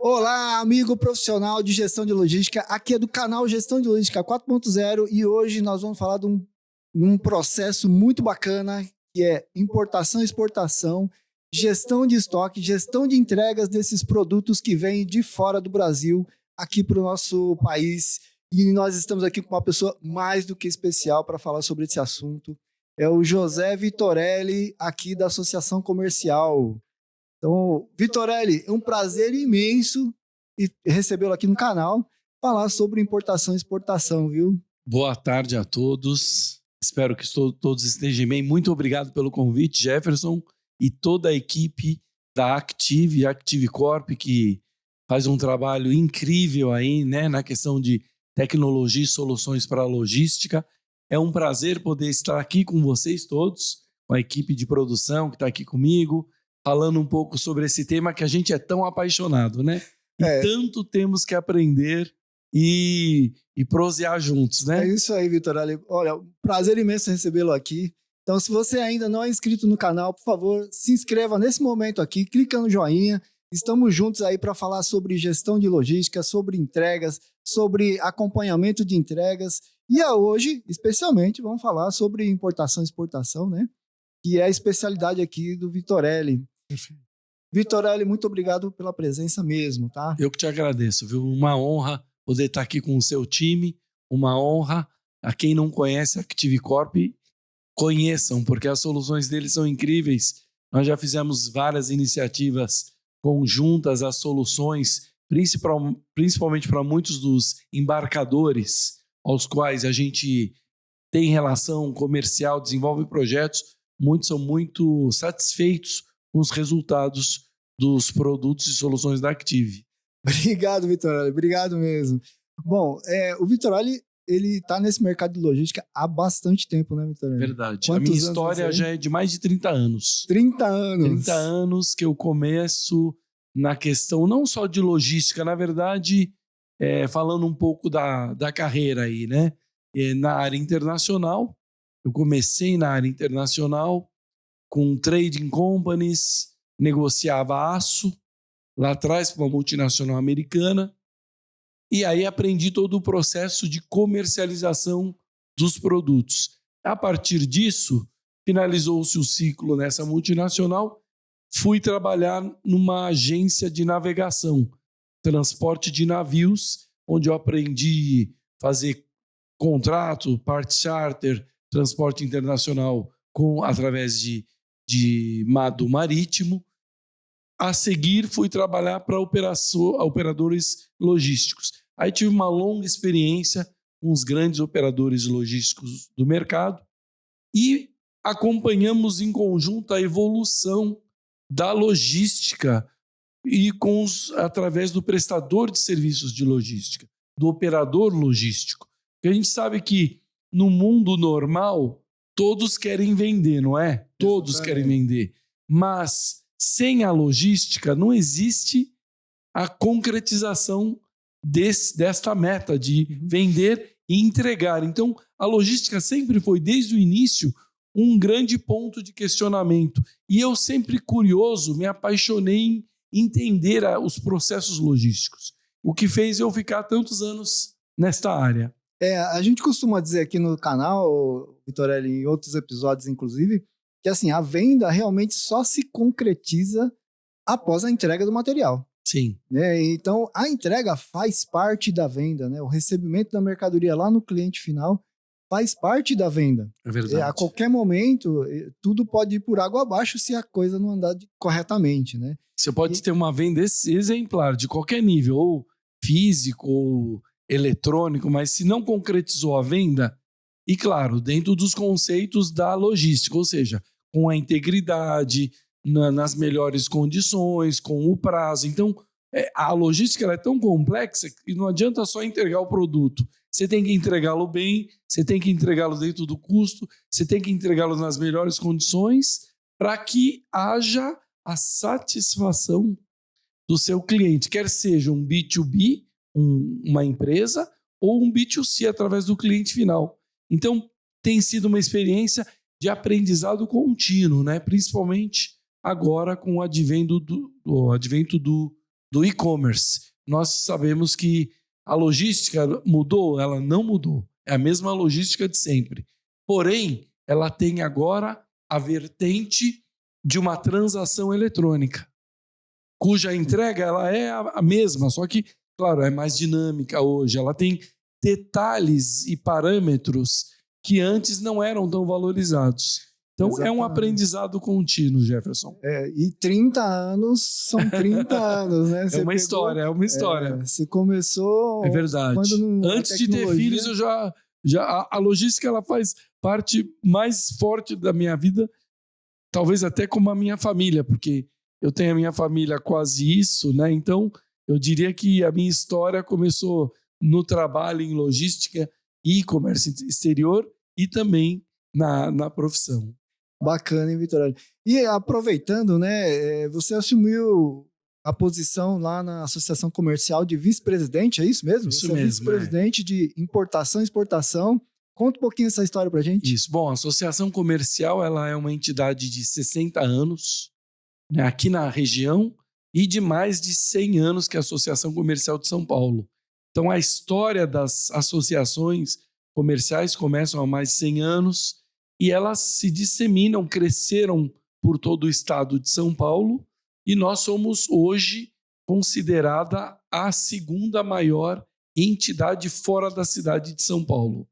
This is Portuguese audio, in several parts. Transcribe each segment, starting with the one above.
Olá, amigo profissional de gestão de logística. Aqui é do canal Gestão de Logística 4.0 e hoje nós vamos falar de um processo muito bacana que é importação e exportação, gestão de estoque, gestão de entregas desses produtos que vêm de fora do Brasil aqui para o nosso país. E nós estamos aqui com uma pessoa mais do que especial para falar sobre esse assunto. É o José Vitorelli, aqui da Associação Comercial. Então, Vitorelli, é um prazer imenso recebê-lo aqui no canal, falar sobre importação e exportação, viu? Boa tarde a todos. Espero que todos estejam bem. Muito obrigado pelo convite, Jefferson, e toda a equipe da Active Corp, que faz um trabalho incrível aí, né, na questão de tecnologia e soluções para a logística. É um prazer poder estar aqui com vocês todos, com a equipe de produção que está aqui comigo, falando um pouco sobre esse tema que a gente é tão apaixonado, né? E tanto temos que aprender e prosear juntos, né? É isso aí, Vitorelli. Olha, prazer imenso recebê-lo aqui. Então, se você ainda não é inscrito no canal, por favor, se inscreva nesse momento aqui, clica no joinha. Estamos juntos aí para falar sobre gestão de logística, sobre entregas, sobre acompanhamento de entregas. E hoje, especialmente, vamos falar sobre importação e exportação, né? Que é a especialidade aqui do Vitorelli. Vitorelli, muito obrigado pela presença mesmo, tá? Eu que te agradeço, viu? Uma honra poder estar aqui com o seu time, uma honra. A quem não conhece a Active Corp, conheçam, porque as soluções deles são incríveis. Nós já fizemos várias iniciativas conjuntas às soluções, principalmente para muitos dos embarcadores aos quais a gente tem relação comercial, desenvolve projetos. Muitos são muito satisfeitos com os resultados dos produtos e soluções da Active. Obrigado, Vitorelli. Obrigado mesmo. Bom, o Vitorelli, ele está nesse mercado de logística há bastante tempo, né, Vitorelli? Verdade. A minha história já é de mais de 30 anos. 30 anos. 30 anos que eu começo na questão não só de logística, na verdade, falando um pouco da carreira aí, né? Na área internacional. Eu comecei na área internacional com trading companies, negociava aço lá atrás para uma multinacional americana e aí aprendi todo o processo de comercialização dos produtos. A partir disso, finalizou-se o ciclo nessa multinacional, fui trabalhar numa agência de navegação, transporte de navios, onde eu aprendi a fazer contrato, part charter, transporte internacional através do marítimo. A seguir, fui trabalhar para operadores logísticos. Aí tive uma longa experiência com os grandes operadores logísticos do mercado e acompanhamos em conjunto a evolução da logística e através do prestador de serviços de logística, do operador logístico. Porque a gente sabe que no mundo normal, todos querem vender, não é? Todos querem vender. Mas sem a logística não existe a concretização desta meta de vender e entregar. Então, a logística sempre foi, desde o início, um grande ponto de questionamento. E eu sempre curioso, me apaixonei em entender os processos logísticos. O que fez eu ficar tantos anos nesta área. A gente costuma dizer aqui no canal, Vitorelli, em outros episódios, inclusive, que assim, a venda realmente só se concretiza após a entrega do material. Sim. Então, a entrega faz parte da venda, né? O recebimento da mercadoria lá no cliente final faz parte da venda. É verdade. A qualquer momento, tudo pode ir por água abaixo se a coisa não andar corretamente, né? Você pode ter uma venda exemplar de qualquer nível, ou físico, ou eletrônico, mas se não concretizou a venda, e claro, dentro dos conceitos da logística, ou seja, com a integridade, nas melhores condições, com o prazo. Então, a logística ela é tão complexa que não adianta só entregar o produto. Você tem que entregá-lo bem, você tem que entregá-lo dentro do custo, você tem que entregá-lo nas melhores condições para que haja a satisfação do seu cliente, quer seja um B2B, uma empresa, ou um B2C através do cliente final. Então, tem sido uma experiência de aprendizado contínuo, né? Principalmente agora com o advento do do e-commerce. Nós sabemos que a logística mudou? Ela não mudou. É a mesma logística de sempre. Porém, ela tem agora a vertente de uma transação eletrônica, cuja entrega ela é a mesma, só que, claro, é mais dinâmica hoje. Ela tem detalhes e parâmetros que antes não eram tão valorizados. Então, é um aprendizado contínuo, Jefferson. E 30 anos são 30 anos, né? É uma história. Você começou... É verdade. Antes de ter filhos, eu a logística ela faz parte mais forte da minha vida, talvez até como a minha família, porque eu tenho a minha família quase isso, né? Então, eu diria que a minha história começou no trabalho em logística e comércio exterior e também na profissão. Bacana, hein, Vitor? E aproveitando, né, você assumiu a posição lá na Associação Comercial de vice-presidente, é isso mesmo? Isso você mesmo. É vice-presidente de importação e exportação. Conta um pouquinho essa história pra gente. Isso. Bom, a Associação Comercial ela é uma entidade de 60 anos, né, aqui na região e de mais de 100 anos que é a Associação Comercial de São Paulo. Então, a história das associações comerciais começam há mais de 100 anos e elas se disseminam, cresceram por todo o estado de São Paulo e nós somos hoje considerada a segunda maior entidade fora da cidade de São Paulo.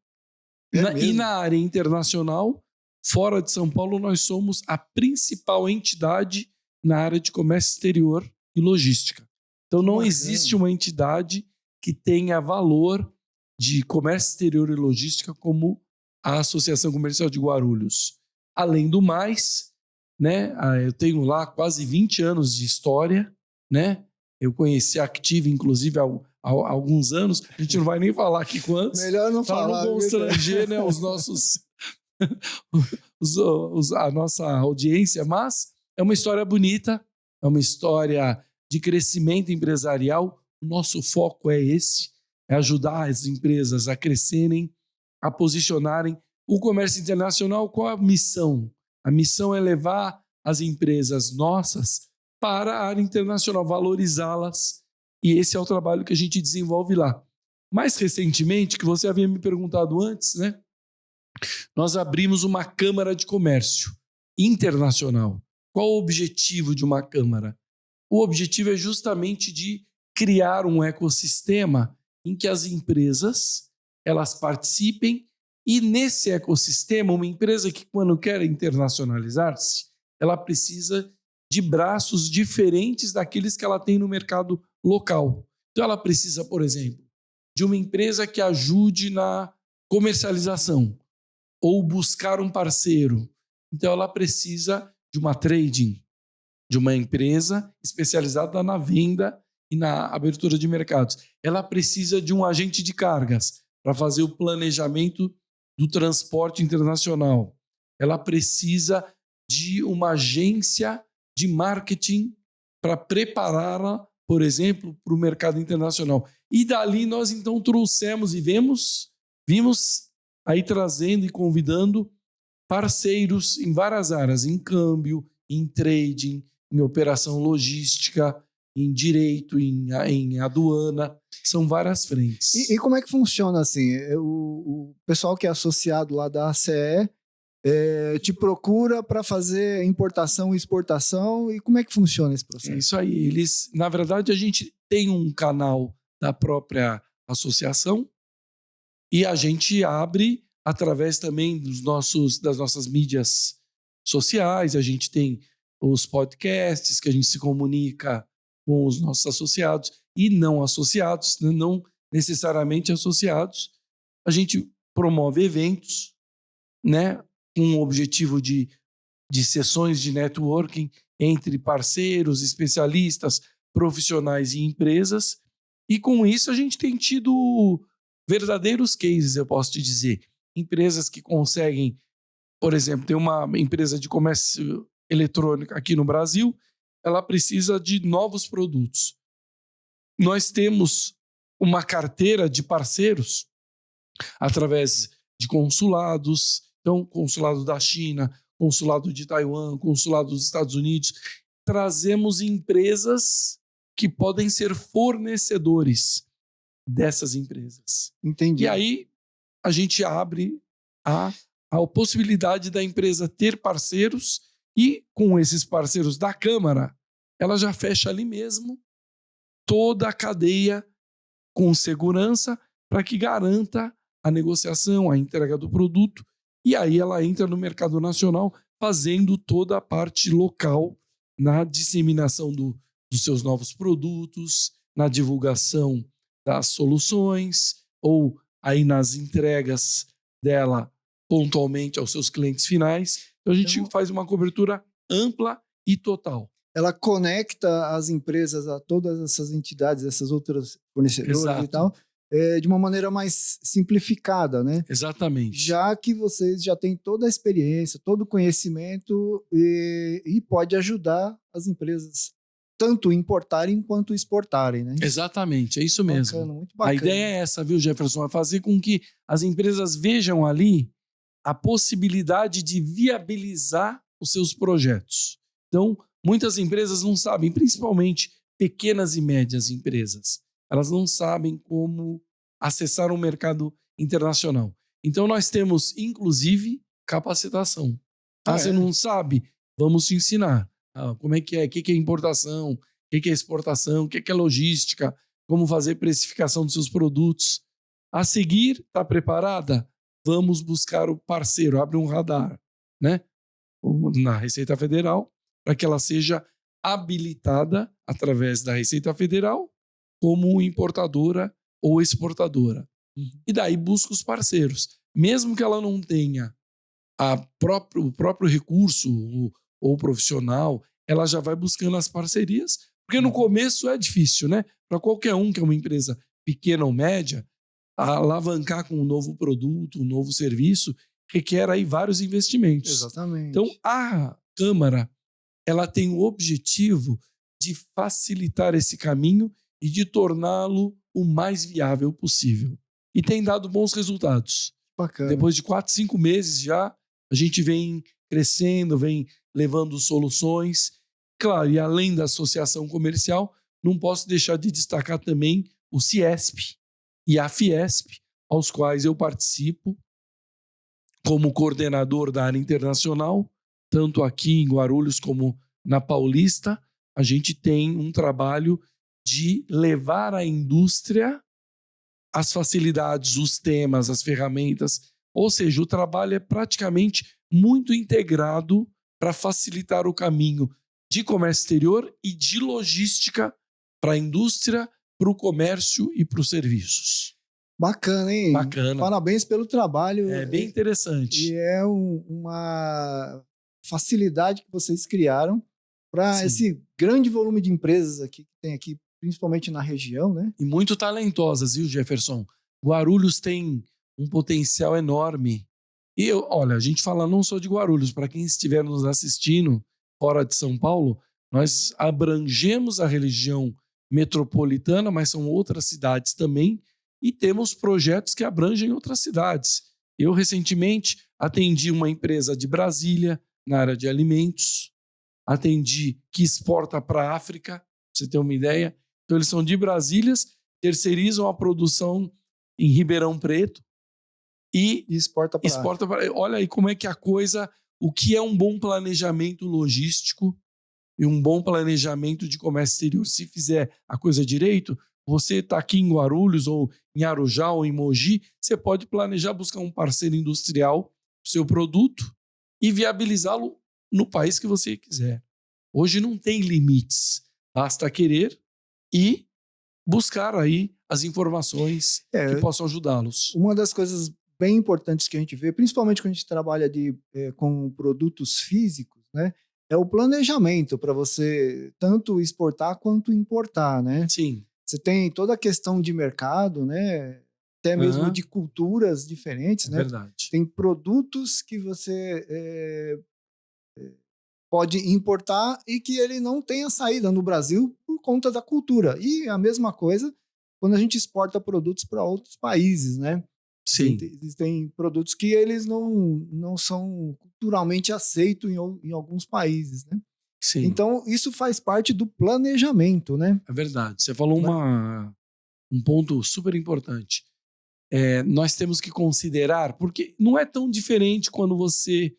E na área internacional, fora de São Paulo, nós somos a principal entidade na área de comércio exterior e logística. Então, não existe uma entidade que tenha valor de comércio exterior e logística como a Associação Comercial de Guarulhos. Além do mais, né, eu tenho lá quase 20 anos de história, né? Eu conheci a Active, inclusive, há alguns anos. A gente não vai nem falar aqui quantos. Melhor não falar. Para não constranger, né, os nossos... a nossa audiência, mas é uma história bonita, é uma história de crescimento empresarial. O nosso foco é esse, é ajudar as empresas a crescerem, a posicionarem. O comércio internacional, qual a missão? A missão é levar as empresas nossas para a área internacional, valorizá-las, e esse é o trabalho que a gente desenvolve lá. Mais recentemente, que você havia me perguntado antes, né? Nós abrimos uma Câmara de Comércio Internacional. Qual o objetivo de uma Câmara? O objetivo é justamente de criar um ecossistema em que as empresas elas participem e nesse ecossistema, uma empresa que quando quer internacionalizar-se, ela precisa de braços diferentes daqueles que ela tem no mercado local. Então ela precisa, por exemplo, de uma empresa que ajude na comercialização ou buscar um parceiro. Então ela precisa de uma trading, de uma empresa especializada na venda e na abertura de mercados. Ela precisa de um agente de cargas para fazer o planejamento do transporte internacional. Ela precisa de uma agência de marketing para prepará-la, por exemplo, para o mercado internacional. E dali nós então trouxemos e vimos aí trazendo e convidando parceiros em várias áreas, em câmbio, em trading, em operação logística, em direito, em aduana, são várias frentes. E como é que funciona assim? O pessoal que é associado lá da ACE te procura para fazer importação e exportação, e como é que funciona esse processo? É isso aí, na verdade a gente tem um canal da própria associação e a gente abre através também das nossas mídias sociais, a gente tem os podcasts que a gente se comunica com os nossos associados e não associados, não necessariamente associados. A gente promove eventos, né, com o objetivo de sessões de networking entre parceiros, especialistas, profissionais e empresas. E com isso a gente tem tido verdadeiros cases, eu posso te dizer. Empresas que conseguem, por exemplo, tem uma empresa de comércio eletrônico aqui no Brasil, ela precisa de novos produtos. Nós temos uma carteira de parceiros através de consulados, então consulado da China, consulado de Taiwan, consulado dos Estados Unidos. Trazemos empresas que podem ser fornecedores dessas empresas. Entendi. E aí a gente abre a possibilidade da empresa ter parceiros e, com esses parceiros da Câmara, ela já fecha ali mesmo toda a cadeia com segurança para que garanta a negociação, a entrega do produto, e aí ela entra no mercado nacional fazendo toda a parte local na disseminação dos seus novos produtos, na divulgação das soluções ou aí nas entregas dela pontualmente aos seus clientes finais. Então a gente faz uma cobertura ampla e total. Ela conecta as empresas a todas essas entidades, essas outras fornecedoras. Exato. E tal, de uma maneira mais simplificada, né? Exatamente. Já que vocês já têm toda a experiência, todo o conhecimento e pode ajudar as empresas tanto importarem quanto exportarem, né? Exatamente, é isso mesmo. Bacana, muito bacana. A ideia é essa, viu, Jefferson? É fazer com que as empresas vejam ali a possibilidade de viabilizar os seus projetos. Então, muitas empresas não sabem, principalmente pequenas e médias empresas, elas não sabem como acessar um mercado internacional. Então, nós temos, inclusive, capacitação. Você não sabe? Vamos te ensinar. Como é que é? O que é importação? O que é exportação? O que é logística? Como fazer precificação dos seus produtos? A seguir, está preparada? Vamos buscar o parceiro. Abre um radar, né? Na Receita Federal, para que ela seja habilitada através da Receita Federal como importadora ou exportadora. E daí busca os parceiros. Mesmo que ela não tenha o próprio recurso ou profissional, ela já vai buscando as parcerias, porque no começo é difícil, né? Para qualquer um que é uma empresa pequena ou média, alavancar com um novo produto, um novo serviço, requer aí vários investimentos. Exatamente. Então, a Câmara, ela tem o objetivo de facilitar esse caminho e de torná-lo o mais viável possível. E tem dado bons resultados. Bacana. Depois de 4, 5 meses já, a gente vem crescendo, vem levando soluções. Claro, e além da associação comercial, não posso deixar de destacar também o Ciesp e a Fiesp, aos quais eu participo como coordenador da área internacional, tanto aqui em Guarulhos como na Paulista. A gente tem um trabalho de levar à indústria as facilidades, os temas, as ferramentas, ou seja, o trabalho é praticamente muito integrado para facilitar o caminho de comércio exterior e de logística para a indústria, para o comércio e para os serviços. Bacana, hein? Bacana. Parabéns pelo trabalho. É bem interessante. E é uma facilidade que vocês criaram para esse grande volume de empresas aqui que tem aqui, principalmente na região, né? E muito talentosas, viu, Jefferson? Guarulhos tem um potencial enorme. E olha, a gente fala não só de Guarulhos, para quem estiver nos assistindo fora de São Paulo, nós abrangemos a região metropolitana, mas são outras cidades também, e temos projetos que abrangem outras cidades. Eu, recentemente, atendi uma empresa de Brasília, na área de alimentos, atendi que exporta para a África, pra você ter uma ideia. Então, eles são de Brasília, terceirizam a produção em Ribeirão Preto e exporta para. Olha aí como é que a coisa, o que é um bom planejamento logístico e um bom planejamento de comércio exterior. Se fizer a coisa direito, você está aqui em Guarulhos ou em Arujá ou em Mogi, você pode planejar buscar um parceiro industrial para o seu produto e viabilizá-lo no país que você quiser. Hoje não tem limites, basta querer e buscar aí as informações que possam ajudá-los. Uma das coisas bem importantes que a gente vê, principalmente quando a gente trabalha com produtos físicos, né, é o planejamento para você tanto exportar quanto importar, né? Sim. Você tem toda a questão de mercado, né? Até mesmo de culturas diferentes, né? Verdade. Tem produtos que você pode importar e que ele não tenha saída no Brasil por conta da cultura. E a mesma coisa quando a gente exporta produtos para outros países, né? Sim. Existem produtos que eles não são culturalmente aceitos em alguns países, né? Sim. Então, isso faz parte do planejamento, né? É verdade. Você falou um ponto super importante. Nós temos que considerar, porque não é tão diferente quando você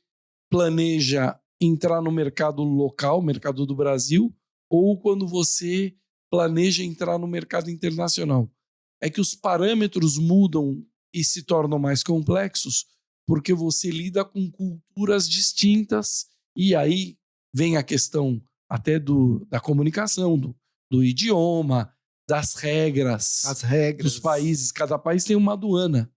planeja entrar no mercado local, mercado do Brasil, ou quando você planeja entrar no mercado internacional. É que os parâmetros mudam e se tornam mais complexos porque você lida com culturas distintas e aí vem a questão até da comunicação, do idioma, das regras, As regras dos países. Cada país tem uma aduana.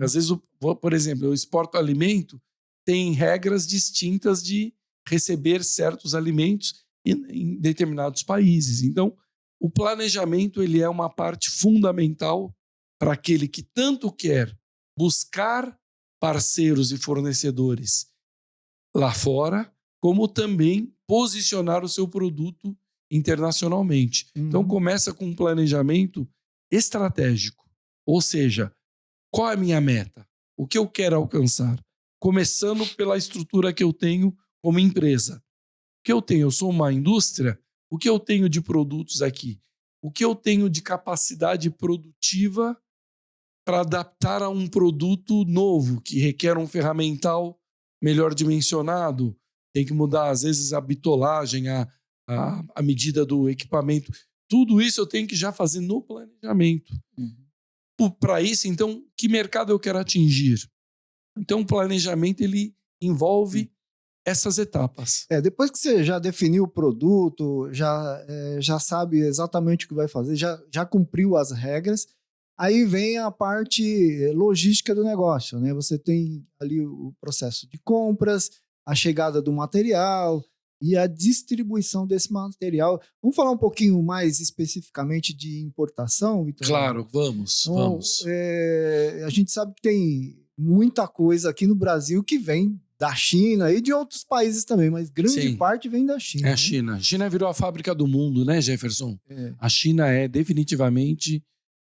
Às vezes, por exemplo, eu exporto alimento, tem regras distintas de receber certos alimentos em determinados países. Então, o planejamento ele é uma parte fundamental para aquele que tanto quer buscar parceiros e fornecedores lá fora, como também posicionar o seu produto internacionalmente. Então, começa com um planejamento estratégico. Ou seja, qual é a minha meta? O que eu quero alcançar? Começando pela estrutura que eu tenho como empresa. O que eu tenho? Eu sou uma indústria. O que eu tenho de produtos aqui? O que eu tenho de capacidade produtiva para adaptar a um produto novo, que requer um ferramental melhor dimensionado? Tem que mudar, às vezes, a bitolagem, a medida do equipamento. Tudo isso eu tenho que já fazer no planejamento. Para isso, então, que mercado eu quero atingir? Então, o planejamento ele envolve essas etapas. Depois que você já definiu o produto, já sabe exatamente o que vai fazer, já cumpriu as regras, aí vem a parte logística do negócio, né? Você tem ali o processo de compras, a chegada do material e a distribuição desse material. Vamos falar um pouquinho mais especificamente de importação, Vitor? Claro, vamos. A gente sabe que tem muita coisa aqui no Brasil que vem da China e de outros países também, mas grande parte vem da China. É a China. A China virou a fábrica do mundo, né, Jefferson? A China é definitivamente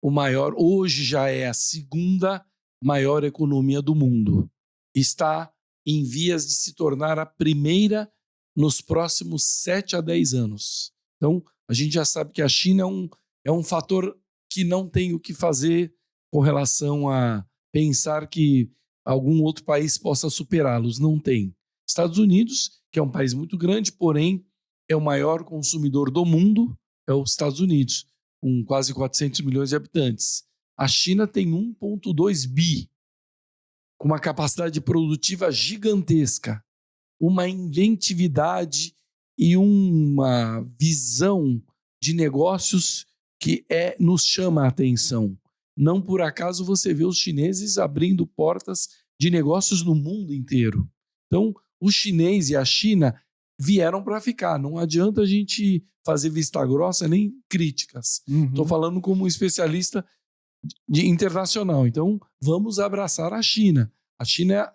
o maior, hoje já é a segunda maior economia do mundo. Está em vias de se tornar a primeira nos próximos 7 a 10 anos. Então, a gente já sabe que a China é um fator que não tem o que fazer com relação a pensar que algum outro país possa superá-los. Não tem. Estados Unidos, que é um país muito grande, porém é o maior consumidor do mundo, é os Estados Unidos, com quase 400 milhões de habitantes. A China tem 1,2 bi, com uma capacidade produtiva gigantesca, uma inventividade e uma visão de negócios que nos chama a atenção. Não por acaso você vê os chineses abrindo portas de negócios no mundo inteiro. Então, o chinês e a China vieram para ficar. Não adianta a gente fazer vista grossa nem críticas. Estou falando como um especialista internacional. Então, vamos abraçar a China. A China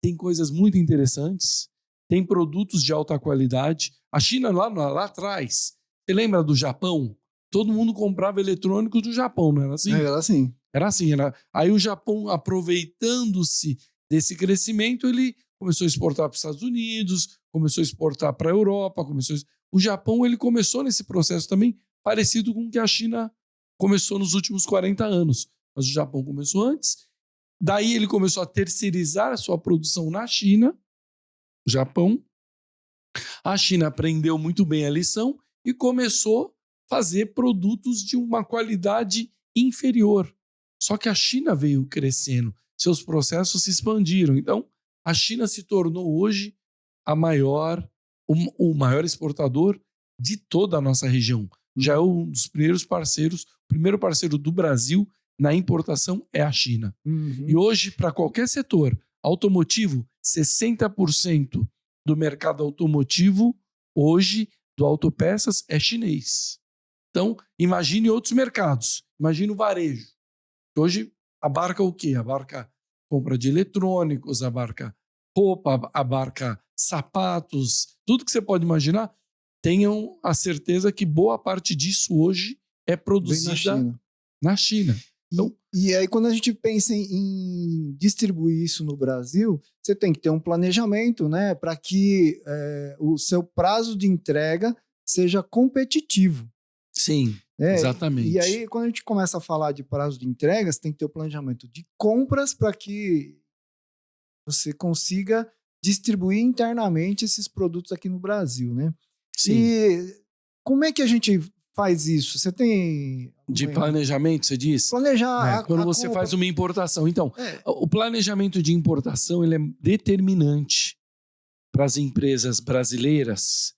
tem coisas muito interessantes, tem produtos de alta qualidade. A China, lá atrás, você lembra do Japão? Todo mundo comprava eletrônicos do Japão, não era assim? Era assim. Era assim. Aí o Japão, aproveitando-se desse crescimento, ele começou a exportar para os Estados Unidos, começou a exportar para a Europa. O Japão ele começou nesse processo também parecido com o que a China começou nos últimos 40 anos. Mas o Japão começou antes. Daí ele começou a terceirizar a sua produção na China, o Japão. A China aprendeu muito bem a lição e começou a fazer produtos de uma qualidade inferior. Só que a China veio crescendo, seus processos se expandiram. Então, a China se tornou hoje o maior exportador de toda a nossa região. Já é um dos primeiros parceiros, o primeiro parceiro do Brasil na importação é a China. E hoje, para qualquer setor automotivo, 60% do mercado automotivo hoje do autopeças é chinês. Então, imagine outros mercados. Imagine o varejo. Hoje abarca o quê? Abarca compra de eletrônicos, abarca roupa, abarca sapatos, tudo que você pode imaginar. Tenham a certeza que boa parte disso hoje é produzida na China. Então, E aí, quando a gente pensa em distribuir isso no Brasil, você tem que ter um planejamento, né, para que o seu prazo de entrega seja competitivo. Sim, Né? exatamente. E aí, quando a gente começa a falar de prazo de entrega, você tem que ter o planejamento de compras para que você consiga distribuir internamente esses produtos aqui no Brasil, né? Sim. E como é que a gente faz isso? Você tem... De planejamento, você diz? Planejar quando você compra. faz uma importação. Então, o planejamento de importação ele é determinante para as empresas brasileiras,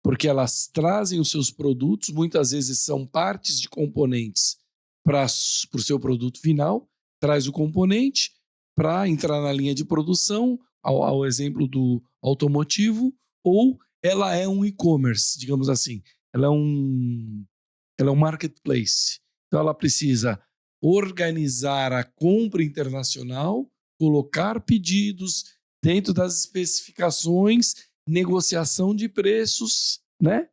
porque elas trazem os seus produtos, muitas vezes são partes de componentes para o seu produto final, traz o componente para entrar na linha de produção, ao exemplo do automotivo, ou ela é um e-commerce, digamos assim. Ela é um marketplace. Então, ela precisa organizar a compra internacional, colocar pedidos dentro das especificações, negociação de preços, né?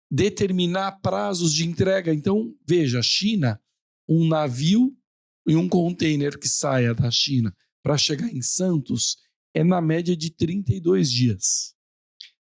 Determinar prazos de entrega. Então, veja, a China, um navio e um container que saia da China para chegar em Santos é na média de 32 dias.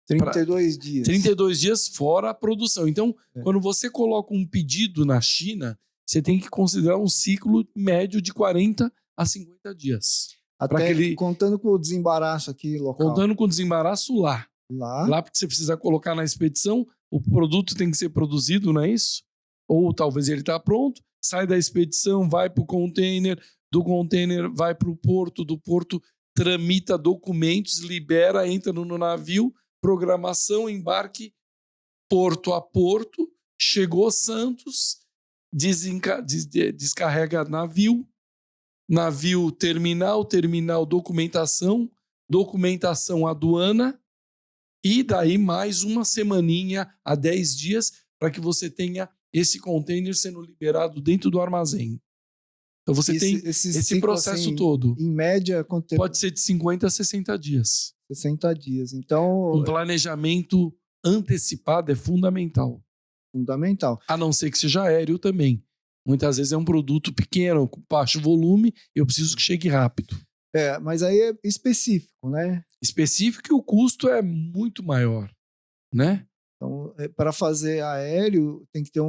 32 dias. 32 dias fora a produção. Então, quando você coloca um pedido na China, você tem que considerar um ciclo médio de 40 a 50 dias. Até contando com o desembaraço aqui local. Contando com o desembaraço lá. Lá porque você precisa colocar na expedição, o produto tem que ser produzido, não é isso? Ou talvez ele está pronto, sai da expedição, vai para o container, do container vai para o porto, do porto tramita documentos, libera, entra no navio, programação, embarque, porto a porto, chegou Santos, descarrega navio, terminal documentação aduana, e daí mais uma semaninha a 10 dias para que você tenha esse container sendo liberado dentro do armazém. Então você tem esse processo assim, todo. Em média, quanto tempo? Pode ser de 50 a 60 dias. 60 dias. Então, um planejamento antecipado é fundamental. Fundamental. A não ser que seja aéreo também. Muitas vezes é um produto pequeno, com baixo volume, e eu preciso que chegue rápido. Mas aí é específico, né? Específico, e o custo é muito maior, né? Então, para fazer aéreo, tem que ter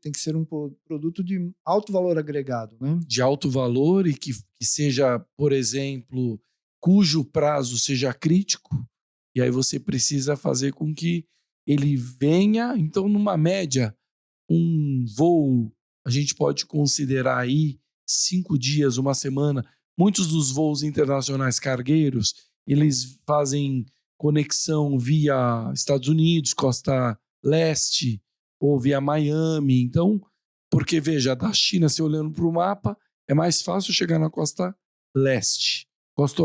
tem que ser um produto de alto valor agregado, né? De alto valor e que seja, por exemplo, cujo prazo seja crítico, e aí você precisa fazer com que ele venha. Então, numa média, um voo, a gente pode considerar aí 5 dias, uma semana. Muitos dos voos internacionais cargueiros, eles fazem conexão via Estados Unidos, Costa Leste, ou via Miami. Então, porque veja, da China, se olhando para o mapa, é mais fácil chegar na Costa Oeste, Costa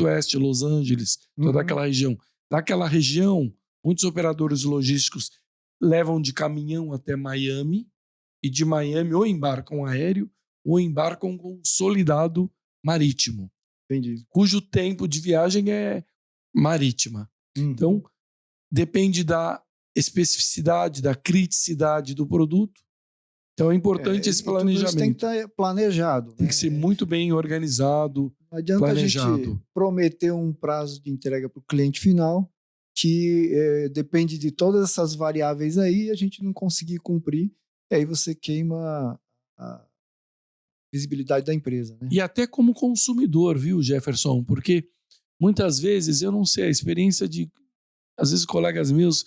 Oeste, Los Angeles, toda aquela região. Daquela região, muitos operadores logísticos levam de caminhão até Miami, e de Miami ou embarcam aéreo ou embarcam consolidado marítimo. Entendi. Cujo tempo de viagem é marítima. Então, depende da especificidade, da criticidade do produto. Então, é importante esse planejamento. Tudo isso tem que estar planejado. Tem que ser muito bem organizado, não adianta planejado. A gente prometer um prazo de entrega para o cliente final que depende de todas essas variáveis aí e a gente não conseguir cumprir. E aí você queima a visibilidade da empresa. Né? E até como consumidor, viu, Jefferson? Porque muitas vezes, eu não sei, a experiência de... Às vezes colegas meus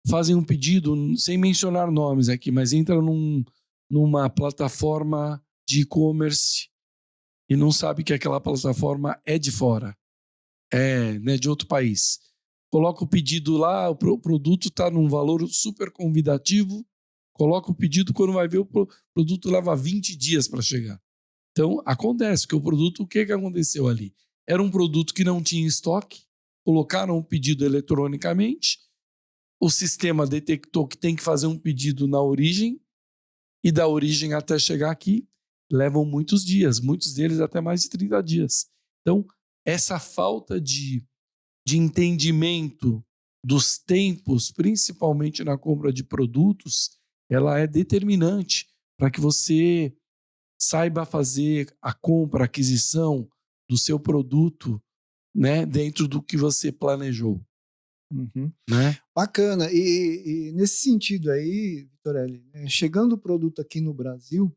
fazem um pedido, sem mencionar nomes aqui, mas entram numa plataforma de e-commerce e não sabe que aquela plataforma é de fora, né, de outro país. Coloca o pedido lá, o produto está num valor super convidativo, coloca o pedido, quando vai ver o produto leva 20 dias para chegar. Então, acontece que o produto, o que aconteceu ali? Era um produto que não tinha estoque, colocaram o pedido eletronicamente, o sistema detectou que tem que fazer um pedido na origem, e da origem até chegar aqui, levam muitos dias, muitos deles até mais de 30 dias. Então, essa falta de entendimento dos tempos, principalmente na compra de produtos, ela é determinante para que você saiba fazer a compra, a aquisição do seu produto, né, dentro do que você planejou. Uhum. Né? Bacana. E nesse sentido aí, Vitorelli, chegando o produto aqui no Brasil,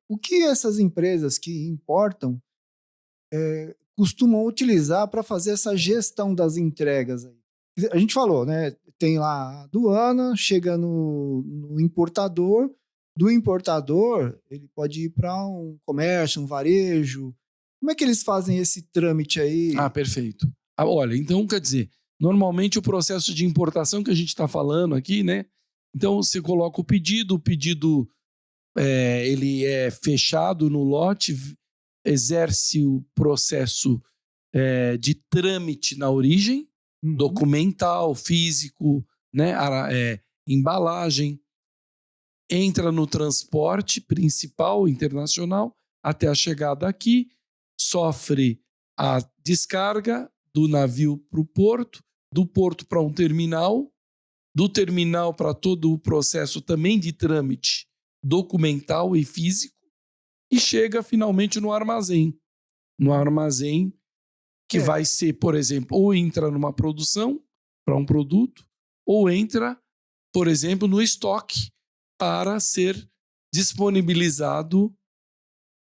o que essas empresas que importam costumam utilizar para fazer essa gestão das entregas aí? A gente falou, né? Tem lá a aduana, chega no importador, do importador ele pode ir para um comércio, um varejo. Como é que eles fazem esse trâmite aí? Ah, perfeito. Olha, então quer dizer, normalmente o processo de importação que a gente está falando aqui, né? Então você coloca o pedido ele é fechado no lote, exerce o processo de trâmite na origem, documental, físico, né, embalagem, entra no transporte principal internacional até a chegada aqui, sofre a descarga do navio para o porto, do porto para um terminal, do terminal para todo o processo também de trâmite documental e físico, e chega finalmente no armazém. No armazém que vai ser, por exemplo, ou entra numa produção para um produto, ou entra, por exemplo, no estoque para ser disponibilizado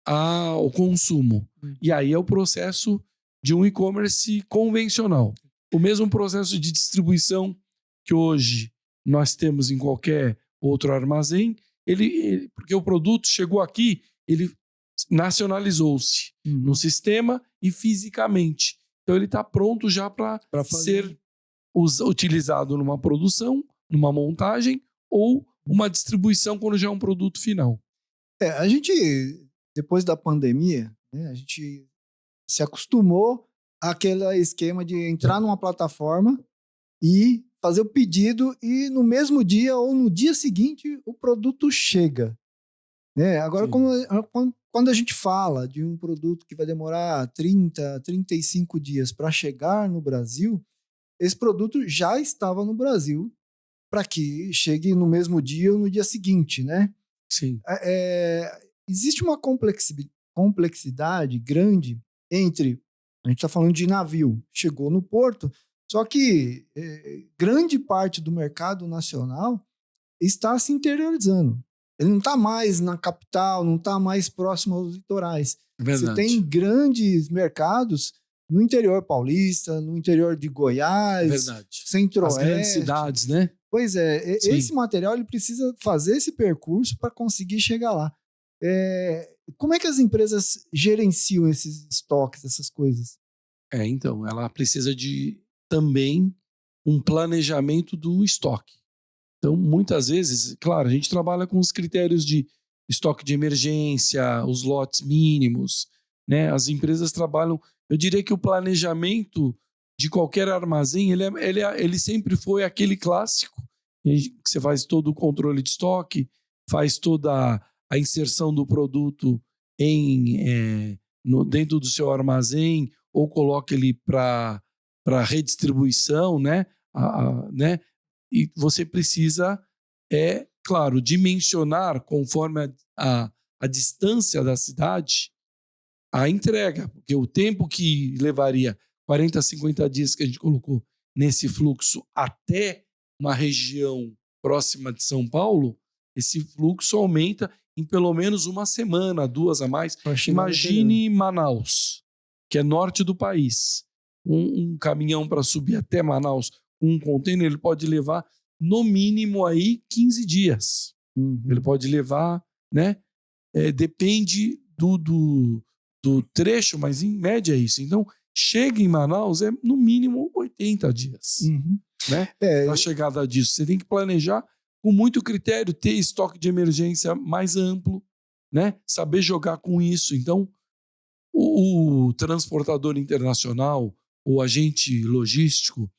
ao consumo. E aí é o processo de um e-commerce convencional. O mesmo processo de distribuição que hoje nós temos em qualquer outro armazém, porque o produto chegou aqui, ele nacionalizou-se no sistema e fisicamente. Então ele está pronto já para ser utilizado numa produção, numa montagem ou uma distribuição quando já é um produto final. A gente, depois da pandemia, né, a gente se acostumou àquele esquema de entrar numa plataforma e fazer o pedido e no mesmo dia ou no dia seguinte o produto chega. Né? Agora, quando a gente fala de um produto que vai demorar 30, 35 dias para chegar no Brasil, esse produto já estava no Brasil para que chegue no mesmo dia ou no dia seguinte, né? Sim. Existe uma complexidade grande entre... A gente está falando de navio, chegou no porto, só que grande parte do mercado nacional está se interiorizando. Ele não está mais na capital, não está mais próximo aos litorais. Verdade. Você tem grandes mercados no interior paulista, no interior de Goiás, Centro-Oeste. As grandes cidades, né? Pois é, esse material ele precisa fazer esse percurso para conseguir chegar lá. Como é que as empresas gerenciam esses estoques, essas coisas? Então, ela precisa de também um planejamento do estoque. Então, muitas vezes, claro, a gente trabalha com os critérios de estoque de emergência, os lotes mínimos, né? As empresas trabalham... Eu diria que o planejamento de qualquer armazém, ele sempre foi aquele clássico, que você faz todo o controle de estoque, faz toda a inserção do produto dentro do seu armazém, ou coloca ele para redistribuição, né? Né? E você precisa, claro, dimensionar conforme a distância da cidade a entrega, porque o tempo que levaria 40, 50 dias que a gente colocou nesse fluxo até uma região próxima de São Paulo, esse fluxo aumenta em pelo menos uma semana, 2 a mais. Imagine Manaus, que é norte do país. Um caminhão para subir até Manaus, um container, ele pode levar no mínimo aí 15 dias. Ele pode levar, né? Depende do trecho, mas em média é isso. Então, chega em Manaus é no mínimo 80 dias. Né? Para a chegada disso. Você tem que planejar com muito critério, ter estoque de emergência mais amplo, né? Saber jogar com isso. Então, o transportador internacional, o agente logístico,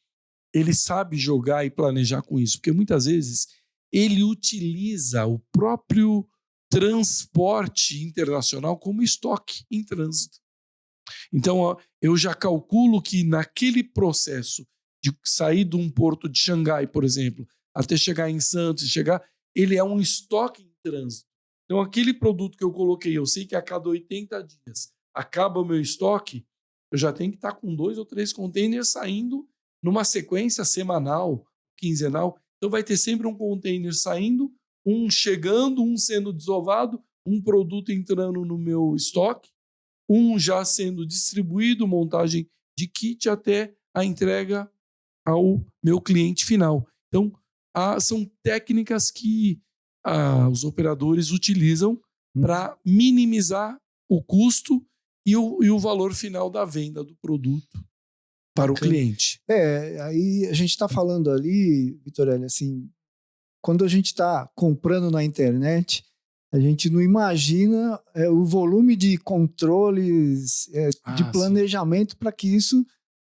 ele sabe jogar e planejar com isso, porque muitas vezes ele utiliza o próprio transporte internacional como estoque em trânsito. Então, eu já calculo que naquele processo de sair de um porto de Xangai, por exemplo, até chegar em Santos, ele é um estoque em trânsito. Então, aquele produto que eu coloquei, eu sei que a cada 80 dias acaba o meu estoque, eu já tenho que estar com 2 ou 3 containers saindo numa sequência semanal, quinzenal. Então, vai ter sempre um container saindo, um chegando, um sendo desovado, um produto entrando no meu estoque, um já sendo distribuído, montagem de kit até a entrega ao meu cliente final. Então, são técnicas que os operadores utilizam para minimizar o custo e o valor final da venda do produto para o cliente. Aí a gente está falando ali, Vitorelli, assim, quando a gente está comprando na internet, a gente não imagina o volume de controles, de planejamento para que isso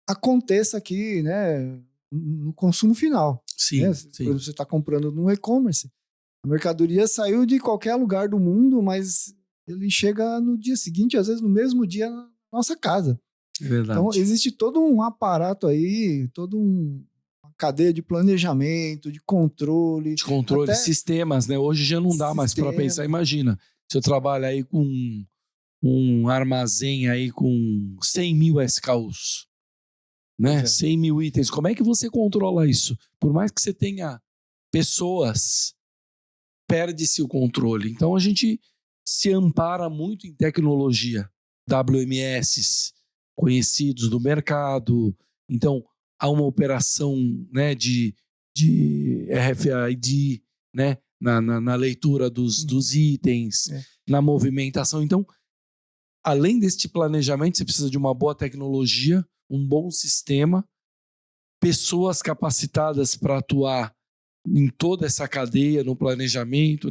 aconteça aqui, né, no consumo final. Sim, né? sim. Você está comprando no e-commerce, a mercadoria saiu de qualquer lugar do mundo, mas ele chega no dia seguinte, às vezes no mesmo dia, na nossa casa. É verdade. Então, existe todo um aparato aí, toda uma cadeia de planejamento, de controle. De controle, sistemas, né? Hoje já não dá mais para pensar. Imagina, se eu trabalho aí com um armazém aí com 100 mil SKUs, né? 100 mil itens. Como é que você controla isso? Por mais que você tenha pessoas, perde-se o controle. Então, a gente se ampara muito em tecnologia, WMS, conhecidos do mercado. Então, há uma operação, né, de RFID, né, na leitura dos itens, na movimentação. Então, além deste planejamento, você precisa de uma boa tecnologia, um bom sistema, pessoas capacitadas para atuar em toda essa cadeia, no planejamento,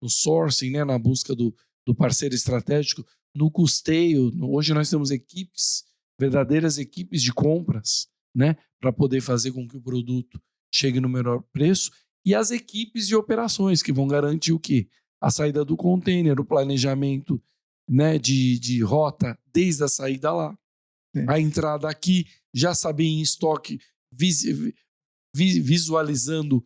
no sourcing, né, na busca do parceiro estratégico, no custeio. Hoje nós temos equipes, verdadeiras equipes de compras, né, para poder fazer com que o produto chegue no menor preço, e as equipes de operações que vão garantir o quê? A saída do container, o planejamento, né, de rota desde a saída lá, a entrada aqui, já saber em estoque, visualizando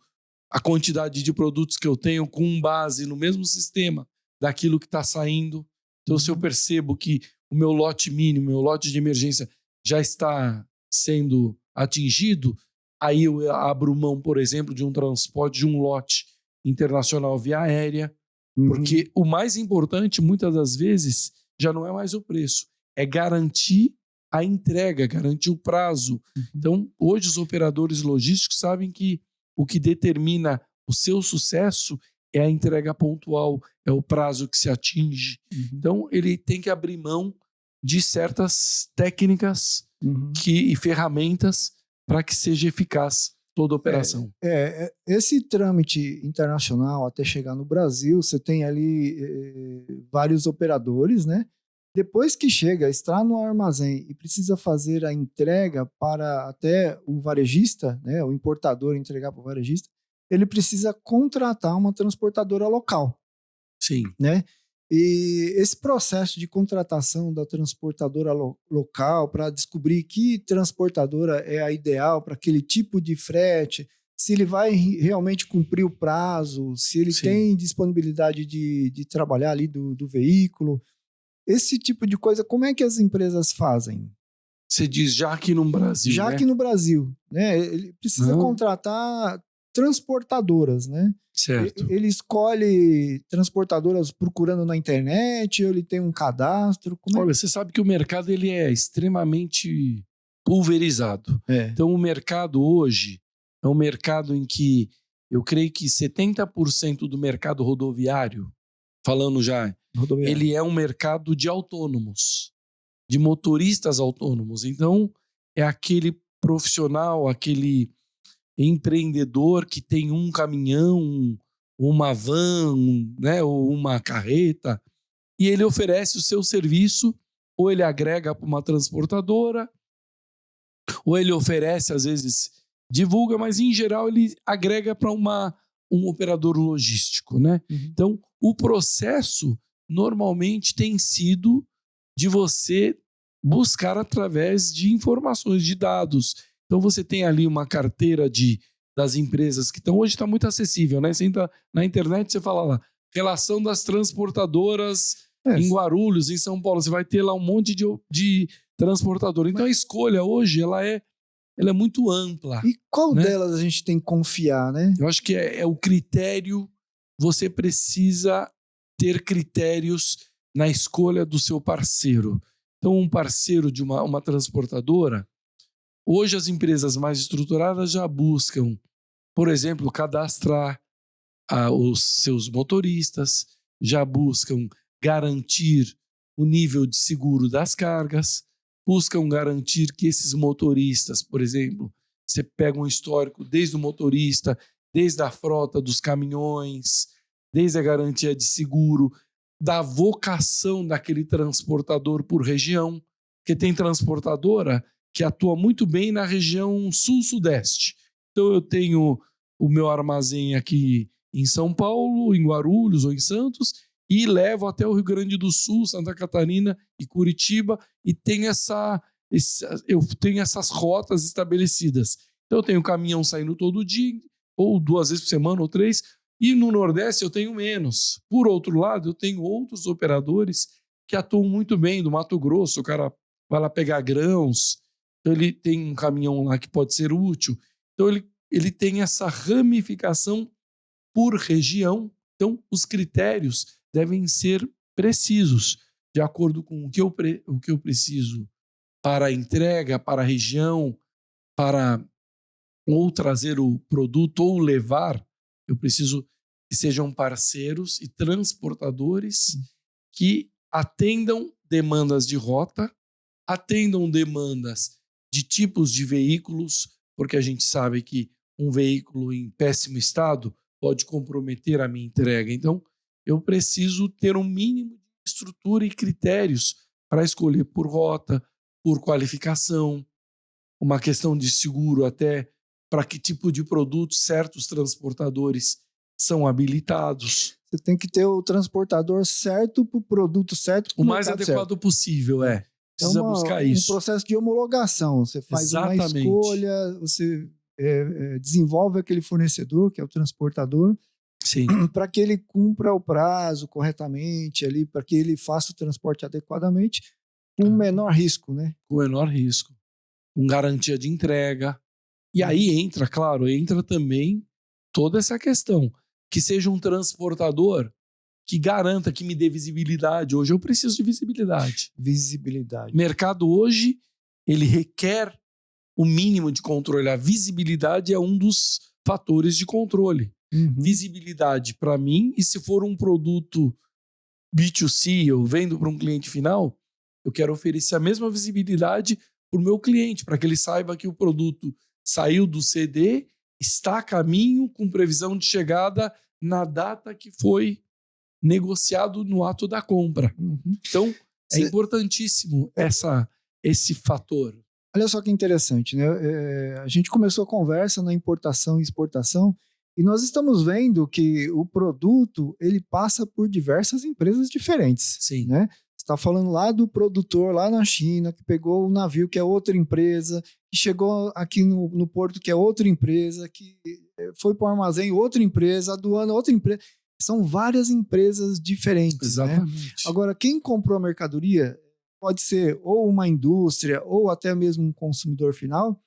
a quantidade de produtos que eu tenho com base no mesmo sistema daquilo que está saindo. Então, se eu percebo que o meu lote mínimo, meu lote de emergência já está sendo atingido, aí eu abro mão, por exemplo, de um transporte de um lote internacional via aérea, porque o mais importante, muitas das vezes, já não é mais o preço, é garantir a entrega, garantir o prazo. Então, hoje os operadores logísticos sabem que o que determina o seu sucesso é a entrega pontual, é o prazo que se atinge. Então, ele tem que abrir mão de certas técnicas e ferramentas para que seja eficaz toda a operação. Esse trâmite internacional até chegar no Brasil, você tem ali vários operadores, né? Depois que chega, está no armazém e precisa fazer a entrega para até o varejista, né? O importador entregar para o varejista, ele precisa contratar uma transportadora local. Sim. Né? E esse processo de contratação da transportadora local para descobrir que transportadora é a ideal para aquele tipo de frete, se ele vai realmente cumprir o prazo, se ele tem disponibilidade de trabalhar ali do veículo, esse tipo de coisa, como é que as empresas fazem? Você diz já aqui no Brasil, já né? aqui no Brasil, né? Ele precisa contratar transportadoras, né? Certo. Ele escolhe transportadoras procurando na internet, ou ele tem um cadastro? Olha, você sabe que o mercado ele é extremamente pulverizado. Então, o mercado hoje é um mercado em que eu creio que 70% do mercado rodoviário, falando já, ele é um mercado de autônomos, de motoristas autônomos. Então, é aquele profissional, aquele empreendedor que tem um caminhão, uma van, né, ou uma carreta, e ele oferece o seu serviço, ou ele agrega para uma transportadora, ou ele oferece, às vezes, divulga, mas em geral ele agrega para um operador logístico, né? Então, o processo normalmente tem sido de você buscar através de informações, de dados. Então, você tem ali uma carteira de das empresas que estão. Hoje está muito acessível, né? Você entra na internet, você fala lá, relação das transportadoras em Guarulhos, em São Paulo. Você vai ter lá um monte de transportador. Então a escolha hoje, ela é muito ampla. E qual né? delas a gente tem que confiar, né? Eu acho que é o critério. Você precisa ter critérios na escolha do seu parceiro. Então, um parceiro de uma transportadora, hoje as empresas mais estruturadas já buscam, por exemplo, cadastrar os seus motoristas, já buscam garantir o nível de seguro das cargas, buscam garantir que esses motoristas, por exemplo, você pega um histórico desde o motorista, desde a frota dos caminhões, desde a garantia de seguro, da vocação daquele transportador por região, porque tem transportadora que atua muito bem na região sul-sudeste. Então eu tenho o meu armazém aqui em São Paulo, em Guarulhos ou em Santos, e levo até o Rio Grande do Sul, Santa Catarina e Curitiba, e eu tenho essas rotas estabelecidas. Então eu tenho caminhão saindo todo dia, ou 2 vezes por semana, ou 3, e no Nordeste eu tenho menos. Por outro lado, eu tenho outros operadores que atuam muito bem, do Mato Grosso, o cara vai lá pegar grãos, então ele tem um caminhão lá que pode ser útil. Então ele tem essa ramificação por região. Então os critérios devem ser precisos, de acordo com o que eu preciso para a entrega, para a região, para ou trazer o produto ou levar. Eu preciso que sejam parceiros e transportadores que atendam demandas de rota, atendam demandas de tipos de veículos, porque a gente sabe que um veículo em péssimo estado pode comprometer a minha entrega. Então, eu preciso ter um mínimo de estrutura e critérios para escolher por rota, por qualificação, uma questão de seguro até para que tipo de produto certos transportadores são habilitados. Você tem que ter o transportador certo para o produto certo. O mais adequado possível, Precisa buscar isso. Um processo de homologação. Você faz uma escolha, você desenvolve aquele fornecedor, que é o transportador, para que ele cumpra o prazo corretamente, ali, para que ele faça o transporte adequadamente, com o menor risco, né? Com o menor risco. Com garantia de entrega. E aí entra também toda essa questão. Que seja um transportador que garanta, que me dê visibilidade. Hoje eu preciso de visibilidade. Visibilidade. O mercado hoje, ele requer o mínimo de controle. A visibilidade é um dos fatores de controle. Visibilidade para mim, e se for um produto B2C, eu vendo para um cliente final, eu quero oferecer a mesma visibilidade para o meu cliente, para que ele saiba que o produto saiu do CD, está a caminho, com previsão de chegada na data que foi negociado no ato da compra. Então, é importantíssimo esse fator. Olha só que interessante, né? A gente começou a conversa na importação e exportação, e nós estamos vendo que o produto ele passa por diversas empresas diferentes. Sim. Né? Você está falando lá do produtor lá na China, que pegou o navio, que é outra empresa, que chegou aqui no porto, que é outra empresa, que foi para o armazém, outra empresa, aduana, outra empresa. São várias empresas diferentes. Exatamente. Né? Agora, quem comprou a mercadoria pode ser ou uma indústria ou até mesmo um consumidor final,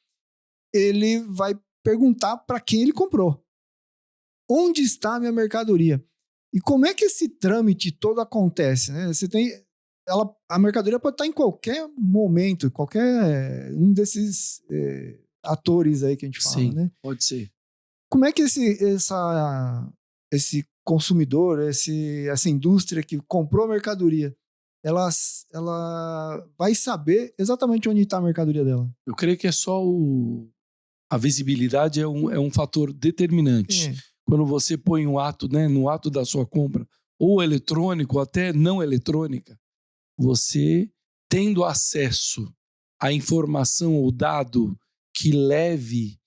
ele vai perguntar para quem ele comprou. Onde está a minha mercadoria? E como é que esse trâmite todo acontece? Né? A mercadoria pode estar em qualquer momento, qualquer um desses atores aí que a gente fala. Sim, né? Pode ser. Como é que esse consumidor, essa indústria que comprou a mercadoria, ela vai saber exatamente onde está a mercadoria dela? Eu creio que é só a visibilidade é um fator determinante. Quando você põe um ato, né, no ato da sua compra, ou eletrônico, ou até não eletrônica, você tendo acesso à informação ou dado que leve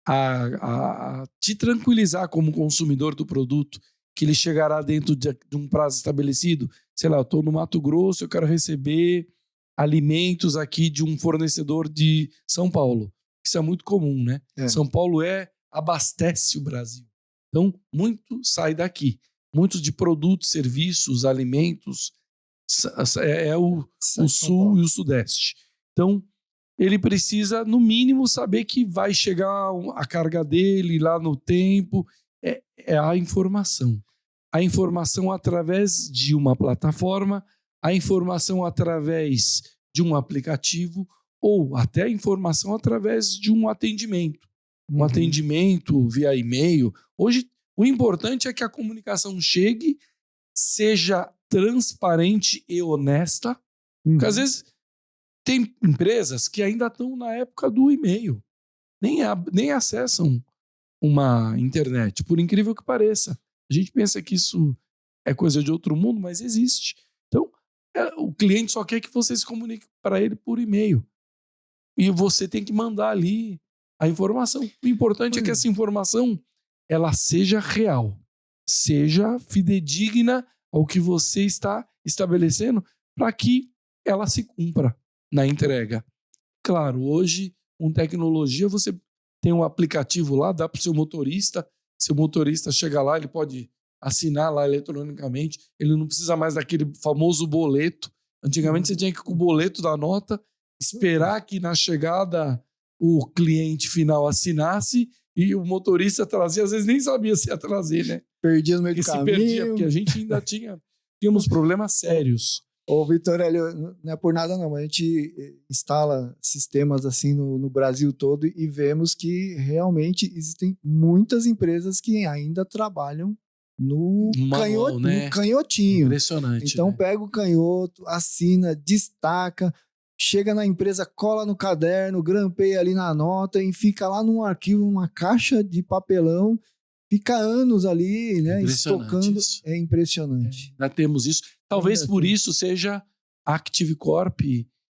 a te tranquilizar como consumidor do produto, que ele chegará dentro de um prazo estabelecido. Sei lá, eu estou no Mato Grosso, eu quero receber alimentos aqui de um fornecedor de São Paulo. Isso é muito comum, né? São Paulo é abastece o Brasil. Então, muito sai daqui. Muitos de produtos, serviços, alimentos, é o sul e o sudeste. Então, ele precisa, no mínimo, saber que vai chegar a carga dele lá no tempo. É a informação. A informação através de uma plataforma, a informação através de um aplicativo ou até a informação através de um atendimento. Um atendimento via e-mail. Hoje, o importante é que a comunicação chegue, seja transparente e honesta, porque às vezes tem empresas que ainda estão na época do e-mail, nem acessam uma internet, por incrível que pareça. A gente pensa que isso é coisa de outro mundo, mas existe. Então, o cliente só quer que você se comunique para ele por e-mail. E você tem que mandar ali a informação. O importante é que essa informação ela seja real, seja fidedigna ao que você está estabelecendo para que ela se cumpra na entrega. Claro, hoje, com tecnologia, você tem um aplicativo lá, dá para o seu motorista chega lá, ele pode assinar lá eletronicamente, ele não precisa mais daquele famoso boleto. Antigamente você tinha que ir com o boleto da nota, esperar que na chegada o cliente final assinasse e o motorista trazia, às vezes nem sabia se ia trazer, né? Perdia no meio do caminho. Se perdia, porque a gente ainda tínhamos problemas sérios. Ô, Vitor, não é por nada não, mas a gente instala sistemas assim no Brasil todo e vemos que realmente existem muitas empresas que ainda trabalham no canhotinho. Impressionante. Então né? pega o canhoto, assina, destaca, chega na empresa, cola no caderno, grampeia ali na nota e fica lá num arquivo, uma caixa de papelão, fica anos ali, né, estocando. Isso. É impressionante. Ainda temos isso. Talvez por isso seja a Active Corp,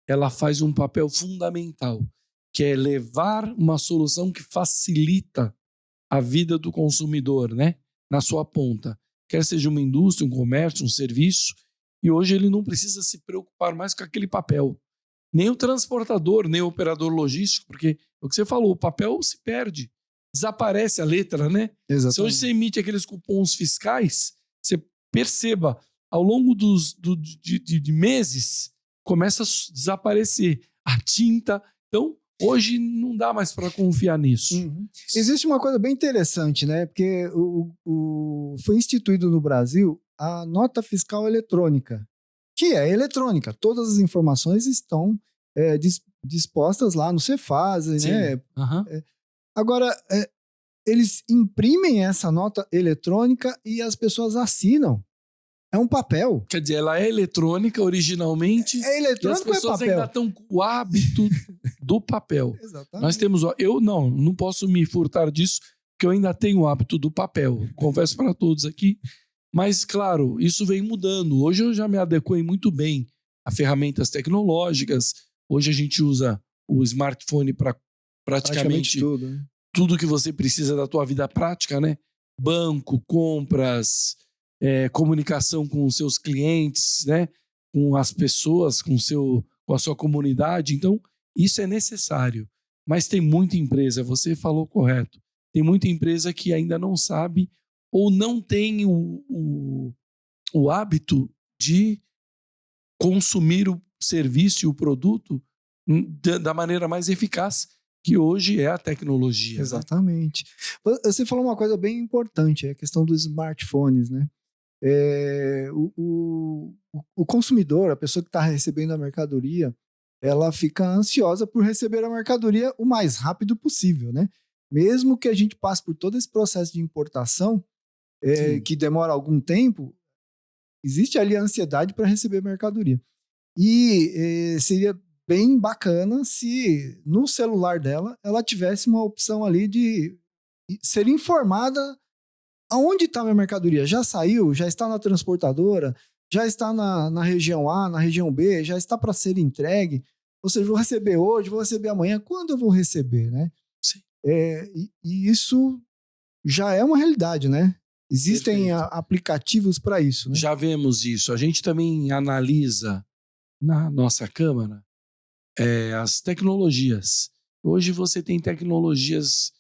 ela faz um papel fundamental, que é levar uma solução que facilita a vida do consumidor, né, na sua ponta. Quer seja uma indústria, um comércio, um serviço, e hoje ele não precisa se preocupar mais com aquele papel. Nem o transportador, nem o operador logístico, porque é o que você falou, o papel se perde, desaparece a letra, né? Exatamente. Se hoje você emite aqueles cupons fiscais, você perceba, ao longo de meses, começa a desaparecer a tinta. Então, hoje não dá mais para confiar nisso. Existe uma coisa bem interessante, né? Porque foi instituído no Brasil a nota fiscal eletrônica, que é eletrônica. Todas as informações estão dispostas lá no Cefaz, né? Agora, eles imprimem essa nota eletrônica e as pessoas assinam. É um papel. Quer dizer, ela é eletrônica originalmente. É eletrônica, e as pessoas ainda estão com o hábito do papel. Exatamente. Nós temos... Eu não posso me furtar disso, porque eu ainda tenho o hábito do papel. Confesso para todos aqui. Mas, claro, isso vem mudando. Hoje eu já me adequei muito bem a ferramentas tecnológicas. Hoje a gente usa o smartphone para praticamente tudo, né? Tudo que você precisa da tua vida prática, né? Banco, compras, comunicação com os seus clientes, né? Com as pessoas, com a sua comunidade. Então, isso é necessário. Mas tem muita empresa, você falou correto, tem muita empresa que ainda não sabe ou não tem o hábito de consumir o serviço e o produto da maneira mais eficaz, que hoje é a tecnologia. Exatamente. Né? Você falou uma coisa bem importante, a questão dos smartphones, né? O consumidor, a pessoa que está recebendo a mercadoria, ela fica ansiosa por receber a mercadoria o mais rápido possível, né? Mesmo que a gente passe por todo esse processo de importação, que demora algum tempo, existe ali a ansiedade para receber a mercadoria. E seria bem bacana se no celular dela ela tivesse uma opção ali de ser informada aonde está a minha mercadoria. Já saiu? Já está na transportadora? Já está na região A, na região B? Já está para ser entregue? Ou seja, vou receber hoje, vou receber amanhã. Quando eu vou receber, né? Sim. E isso já é uma realidade, né? Existem aplicativos para isso, né? Já vemos isso. A gente também analisa na nossa Câmara as tecnologias. Hoje você tem tecnologias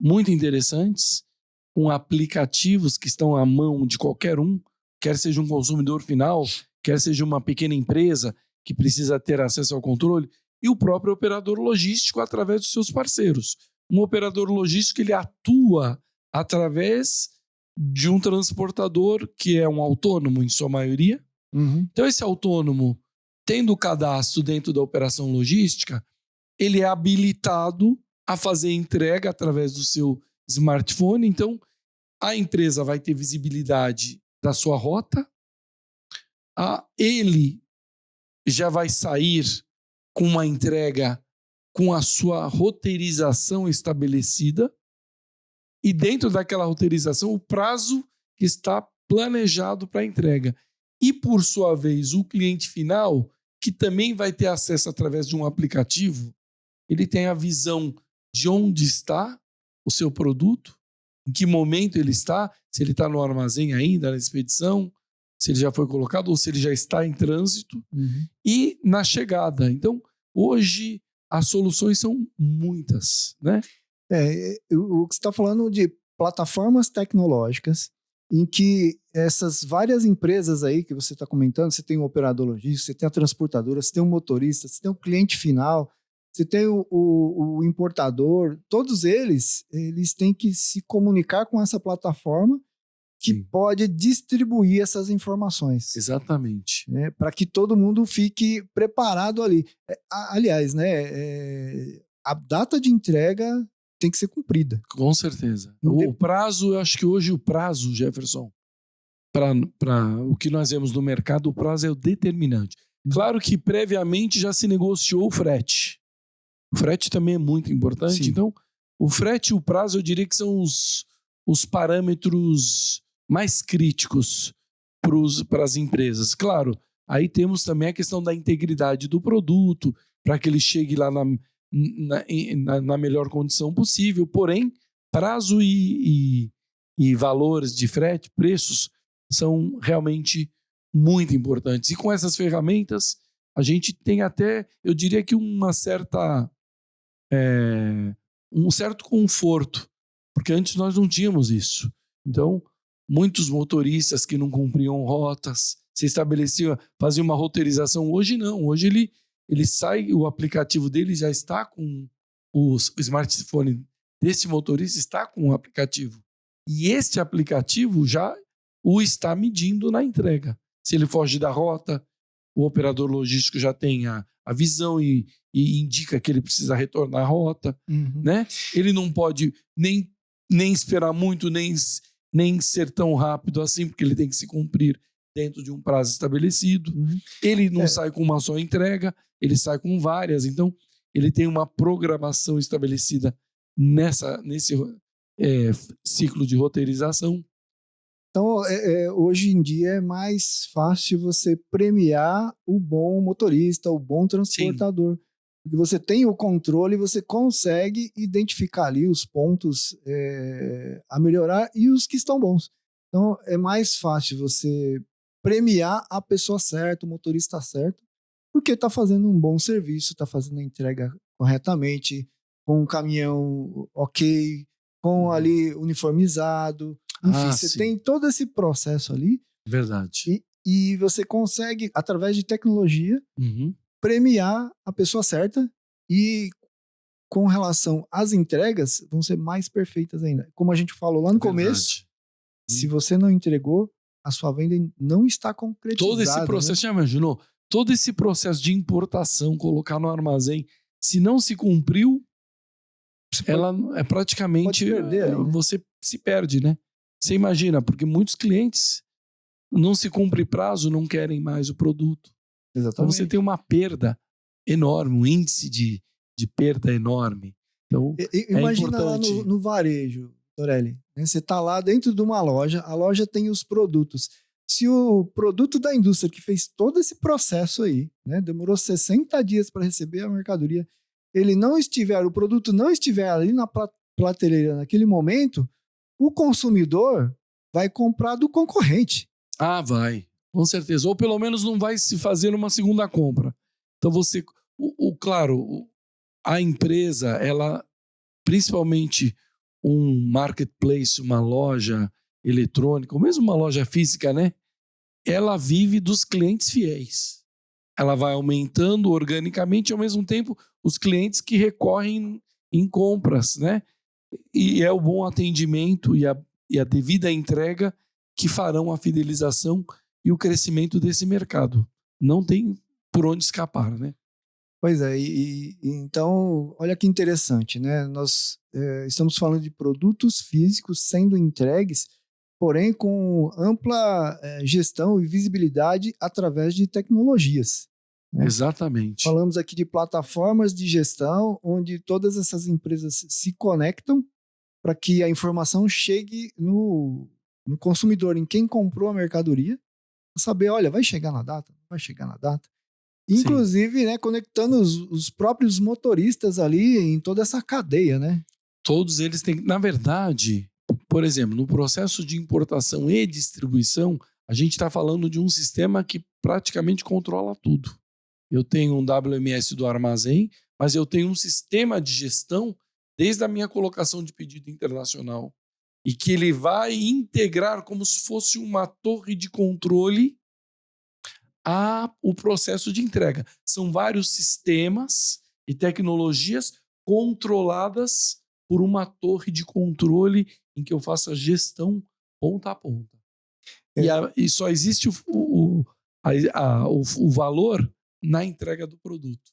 muito interessantes, com aplicativos que estão à mão de qualquer um, quer seja um consumidor final, quer seja uma pequena empresa que precisa ter acesso ao controle, e o próprio operador logístico através dos seus parceiros. Um operador logístico, ele atua através de um transportador que é um autônomo em sua maioria. Então esse autônomo, tendo o cadastro dentro da operação logística, ele é habilitado a fazer entrega através do seu smartphone. Então a empresa vai ter visibilidade da sua rota, ele já vai sair com uma entrega com a sua roteirização estabelecida, e dentro daquela roteirização o prazo que está planejado para a entrega. E, por sua vez, o cliente final, que também vai ter acesso através de um aplicativo, ele tem a visão de onde está o seu produto, em que momento ele está, se ele está no armazém ainda, na expedição, se ele já foi colocado ou se ele já está em trânsito, e na chegada. Então, hoje, as soluções são muitas, né? O que você está falando de plataformas tecnológicas em que essas várias empresas aí que você está comentando, você tem um operador logístico, você tem a transportadora, você tem um motorista, você tem o cliente final, você tem o importador, todos eles têm que se comunicar com essa plataforma que pode distribuir essas informações. Exatamente. Né, para que todo mundo fique preparado ali. Aliás, né, a data de entrega tem que ser cumprida. Com certeza. O prazo, eu acho que hoje o prazo, Jefferson, para o que nós vemos no mercado, o prazo é o determinante. Claro que previamente já se negociou o frete. O frete também é muito importante. Sim. Então, o frete e o prazo, eu diria que são os parâmetros mais críticos para as empresas. Claro, aí temos também a questão da integridade do produto, para que ele chegue lá na melhor condição possível. Porém, prazo e valores de frete, preços, são realmente muito importantes. E com essas ferramentas, a gente tem até, eu diria que um certo conforto, porque antes nós não tínhamos isso. Então, muitos motoristas que não cumpriam rotas, se estabeleciam, faziam uma roteirização. Hoje não, hoje ele sai, o aplicativo dele já está com o smartphone desse motorista, está com o aplicativo. E este aplicativo já o está medindo na entrega. Se ele foge da rota, o operador logístico já tem a visão e indica que ele precisa retornar à rota. Né? Ele não pode nem esperar muito, nem ser tão rápido assim, porque ele tem que se cumprir dentro de um prazo estabelecido. Ele não sai com uma só entrega, ele sai com várias. Então, ele tem uma programação estabelecida nesse ciclo de roteirização. Então, hoje em dia é mais fácil você premiar o bom motorista, o bom transportador. Sim. Porque você tem o controle, você consegue identificar ali os pontos a melhorar e os que estão bons. Então, é mais fácil você premiar a pessoa certa, o motorista certo, porque está fazendo um bom serviço, está fazendo a entrega corretamente, com um caminhão ok, com ali uniformizado. Enfim, você tem todo esse processo ali. Verdade. E você consegue, através de tecnologia, premiar a pessoa certa, e com relação às entregas, vão ser mais perfeitas ainda. Como a gente falou lá no começo, se você não entregou, a sua venda não está concretizada. Todo esse processo, já imaginou? Todo esse processo de importação, colocar no armazém, se não se cumpriu, ela é praticamente... perder, né? Você se perde, né? Você imagina, porque muitos clientes não se cumpre prazo, não querem mais o produto. Exatamente. Então você tem uma perda enorme, um índice de perda enorme. Então, imagina lá no varejo, Torelli, né? Você está lá dentro de uma loja, a loja tem os produtos. Se o produto da indústria que fez todo esse processo aí, né, demorou 60 dias para receber a mercadoria, o produto não estiver ali na prateleira naquele momento, o consumidor vai comprar do concorrente. Ah, vai. Com certeza. Ou pelo menos não vai se fazer uma segunda compra. Então você... Claro, a empresa, ela, principalmente um marketplace, uma loja eletrônica, ou mesmo uma loja física, né? Ela vive dos clientes fiéis. Ela vai aumentando organicamente, ao mesmo tempo, os clientes que recorrem em compras, né? E é o bom atendimento e a devida entrega que farão a fidelização e o crescimento desse mercado. Não tem por onde escapar, né? Pois é, então, olha que interessante, né? Nós estamos falando de produtos físicos sendo entregues, porém com ampla gestão e visibilidade através de tecnologias, né? Exatamente. Falamos aqui de plataformas de gestão, onde todas essas empresas se conectam para que a informação chegue no consumidor, em quem comprou a mercadoria, para saber, olha, vai chegar na data? Vai chegar na data? Inclusive, né, conectando os próprios motoristas ali em toda essa cadeia, né? Todos eles têm... Na verdade, por exemplo, no processo de importação e distribuição, a gente está falando de um sistema que praticamente controla tudo. Eu tenho um WMS do armazém, mas eu tenho um sistema de gestão desde a minha colocação de pedido internacional e que ele vai integrar como se fosse uma torre de controle o processo de entrega. São vários sistemas e tecnologias controladas por uma torre de controle em que eu faço a gestão ponta a ponta. E só existe o valor na entrega do produto,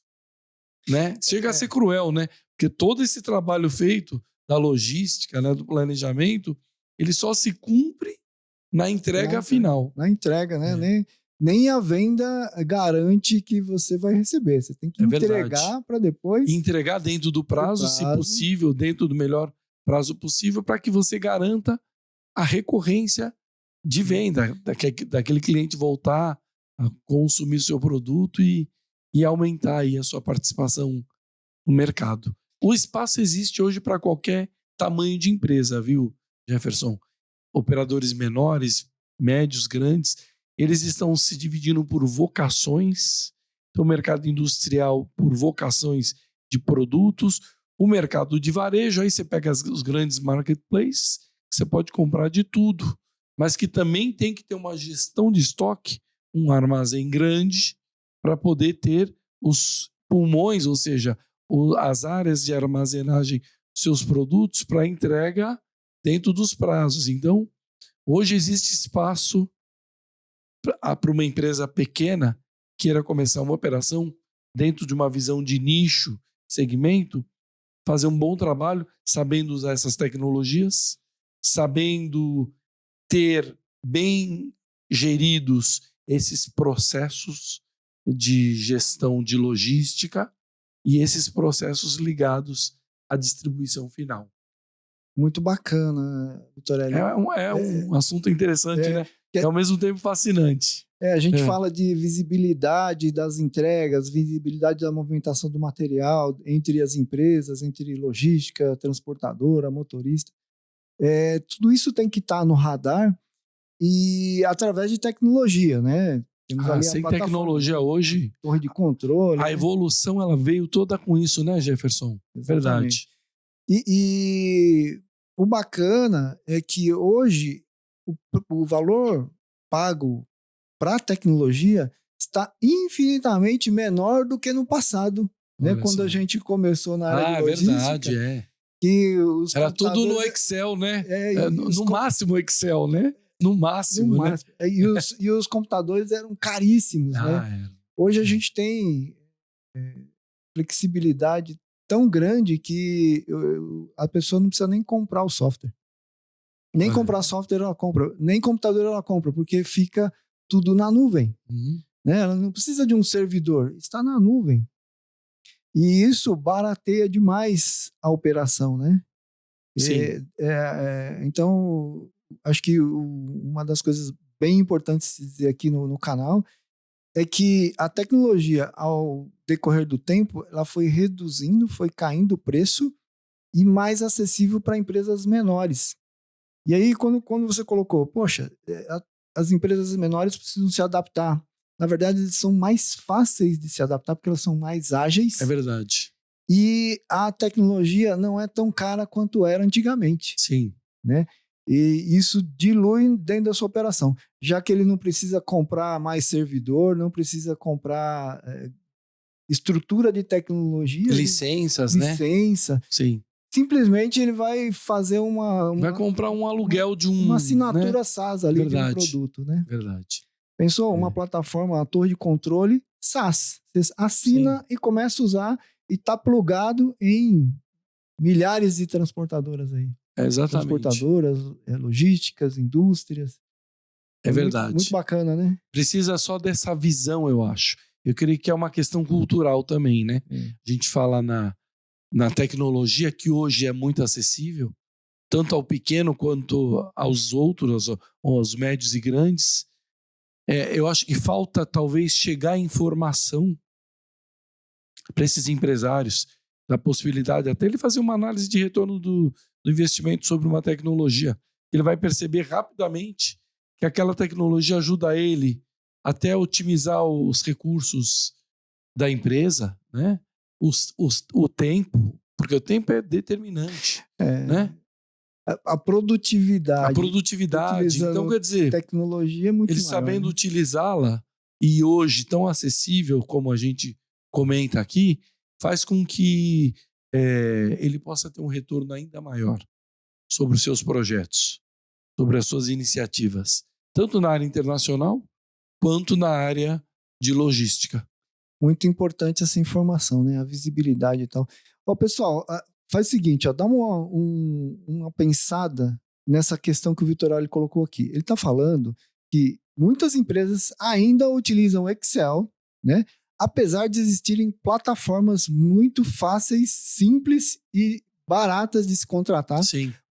né? Chega a ser cruel, né? Porque todo esse trabalho feito da logística, né, do planejamento, ele só se cumpre na entrega final. Na entrega, né? Nem a venda garante que você vai receber. Você tem que entregar para depois... Entregar dentro do prazo, se possível, dentro do melhor prazo possível, para que você garanta a recorrência de venda, daquele cliente voltar a consumir seu produto e aumentar aí a sua participação no mercado. O espaço existe hoje para qualquer tamanho de empresa, viu, Jefferson? Operadores menores, médios, grandes, eles estão se dividindo por vocações. Então, o mercado industrial por vocações de produtos, o mercado de varejo, aí você pega os grandes marketplaces, você pode comprar de tudo, mas que também tem que ter uma gestão de estoque, um armazém grande, para poder ter os pulmões, ou seja, as áreas de armazenagem dos seus produtos para entrega dentro dos prazos. Então, hoje existe espaço para uma empresa pequena queira começar uma operação dentro de uma visão de nicho, segmento, fazer um bom trabalho, sabendo usar essas tecnologias, sabendo ter bem geridos esses processos de gestão de logística e esses processos ligados à distribuição final. Muito bacana, Vitorelli. É um assunto interessante, né? É ao mesmo tempo fascinante. A gente fala de visibilidade das entregas, visibilidade da movimentação do material entre as empresas, entre logística, transportadora, motorista. Tudo isso tem que estar no radar e através de tecnologia, né? Temos ali sem tecnologia hoje, torre de controle. A evolução ela veio toda com isso, né, Jefferson? Exatamente. Verdade. E o bacana é que hoje o valor pago para a tecnologia está infinitamente menor do que no passado, né? Quando a gente começou na área de logística. É verdade, que era tudo no Excel, né? No máximo Excel, né? No máximo, né? E os computadores eram caríssimos, né? Hoje a gente tem flexibilidade tão grande que a pessoa não precisa nem comprar o software. Nem comprar software ela compra, nem computador ela compra, porque fica tudo na nuvem. Né? Ela não precisa de um servidor, está na nuvem. E isso barateia demais a operação, né? Sim. Então, acho que uma das coisas bem importantes de dizer aqui no canal é que a tecnologia, ao decorrer do tempo, ela foi reduzindo, foi caindo o preço e mais acessível para empresas menores. E aí, quando você colocou, poxa, as empresas menores precisam se adaptar. Na verdade, eles são mais fáceis de se adaptar porque elas são mais ágeis. É verdade. e a tecnologia não é tão cara quanto era antigamente, Sim. né? E isso dilui dentro da sua operação, já que ele não precisa comprar mais servidor, não precisa comprar estrutura de tecnologia, Licenças, né? licença. Sim. Simplesmente ele vai fazer Vai comprar um aluguel de um... uma assinatura né? SaaS ali de um Verdade. produto, né? Verdade. Pensou? Uma plataforma, uma torre de controle SaaS. Você assina e começa a usar e está plugado em milhares de transportadoras aí. Exatamente. Transportadoras, logísticas, indústrias. É verdade. Muito, muito bacana, né? Precisa só dessa visão, eu acho. Eu creio que é uma questão cultural também, né? A gente fala na tecnologia que hoje é muito acessível, tanto ao pequeno quanto aos outros, aos médios e grandes. Eu acho que falta talvez chegar a informação para esses empresários da possibilidade até ele fazer uma análise de retorno do investimento sobre uma tecnologia. Ele vai perceber rapidamente que aquela tecnologia ajuda ele até a otimizar os recursos da empresa, né? O tempo, porque o tempo é determinante, né? A produtividade. A produtividade. Então, quer dizer, tecnologia é muito ele maior, sabendo né? utilizá-la e hoje tão acessível como a gente comenta aqui, faz com que ele possa ter um retorno ainda maior sobre os seus projetos, sobre as suas iniciativas, tanto na área internacional quanto na área de logística. Muito importante essa informação, né? A visibilidade e tal. Ó, pessoal, faz o seguinte, ó, dá uma pensada nessa questão que o Vitorali colocou aqui. Ele está falando que muitas empresas ainda utilizam Excel, né? Apesar de existirem plataformas muito fáceis, simples e baratas de se contratar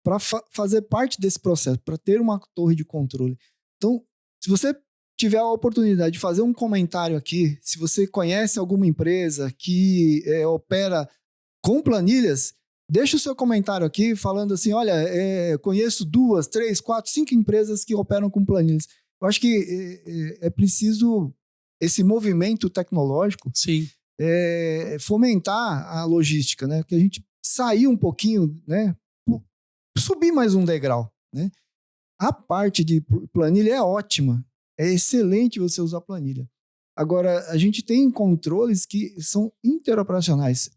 para fazer parte desse processo, para ter uma torre de controle. Então, se você tiver a oportunidade de fazer um comentário aqui, se você conhece alguma empresa que opera com planilhas, deixa o seu comentário aqui falando assim, olha, conheço 2, 3, 4, 5 empresas que operam com planilhas. Eu acho que é preciso esse movimento tecnológico fomentar a logística, né? Que a gente sair um pouquinho, né? Subir mais um degrau, né? A parte de planilha é ótima, é excelente você usar planilha. Agora, a gente tem controles que são interoperacionais.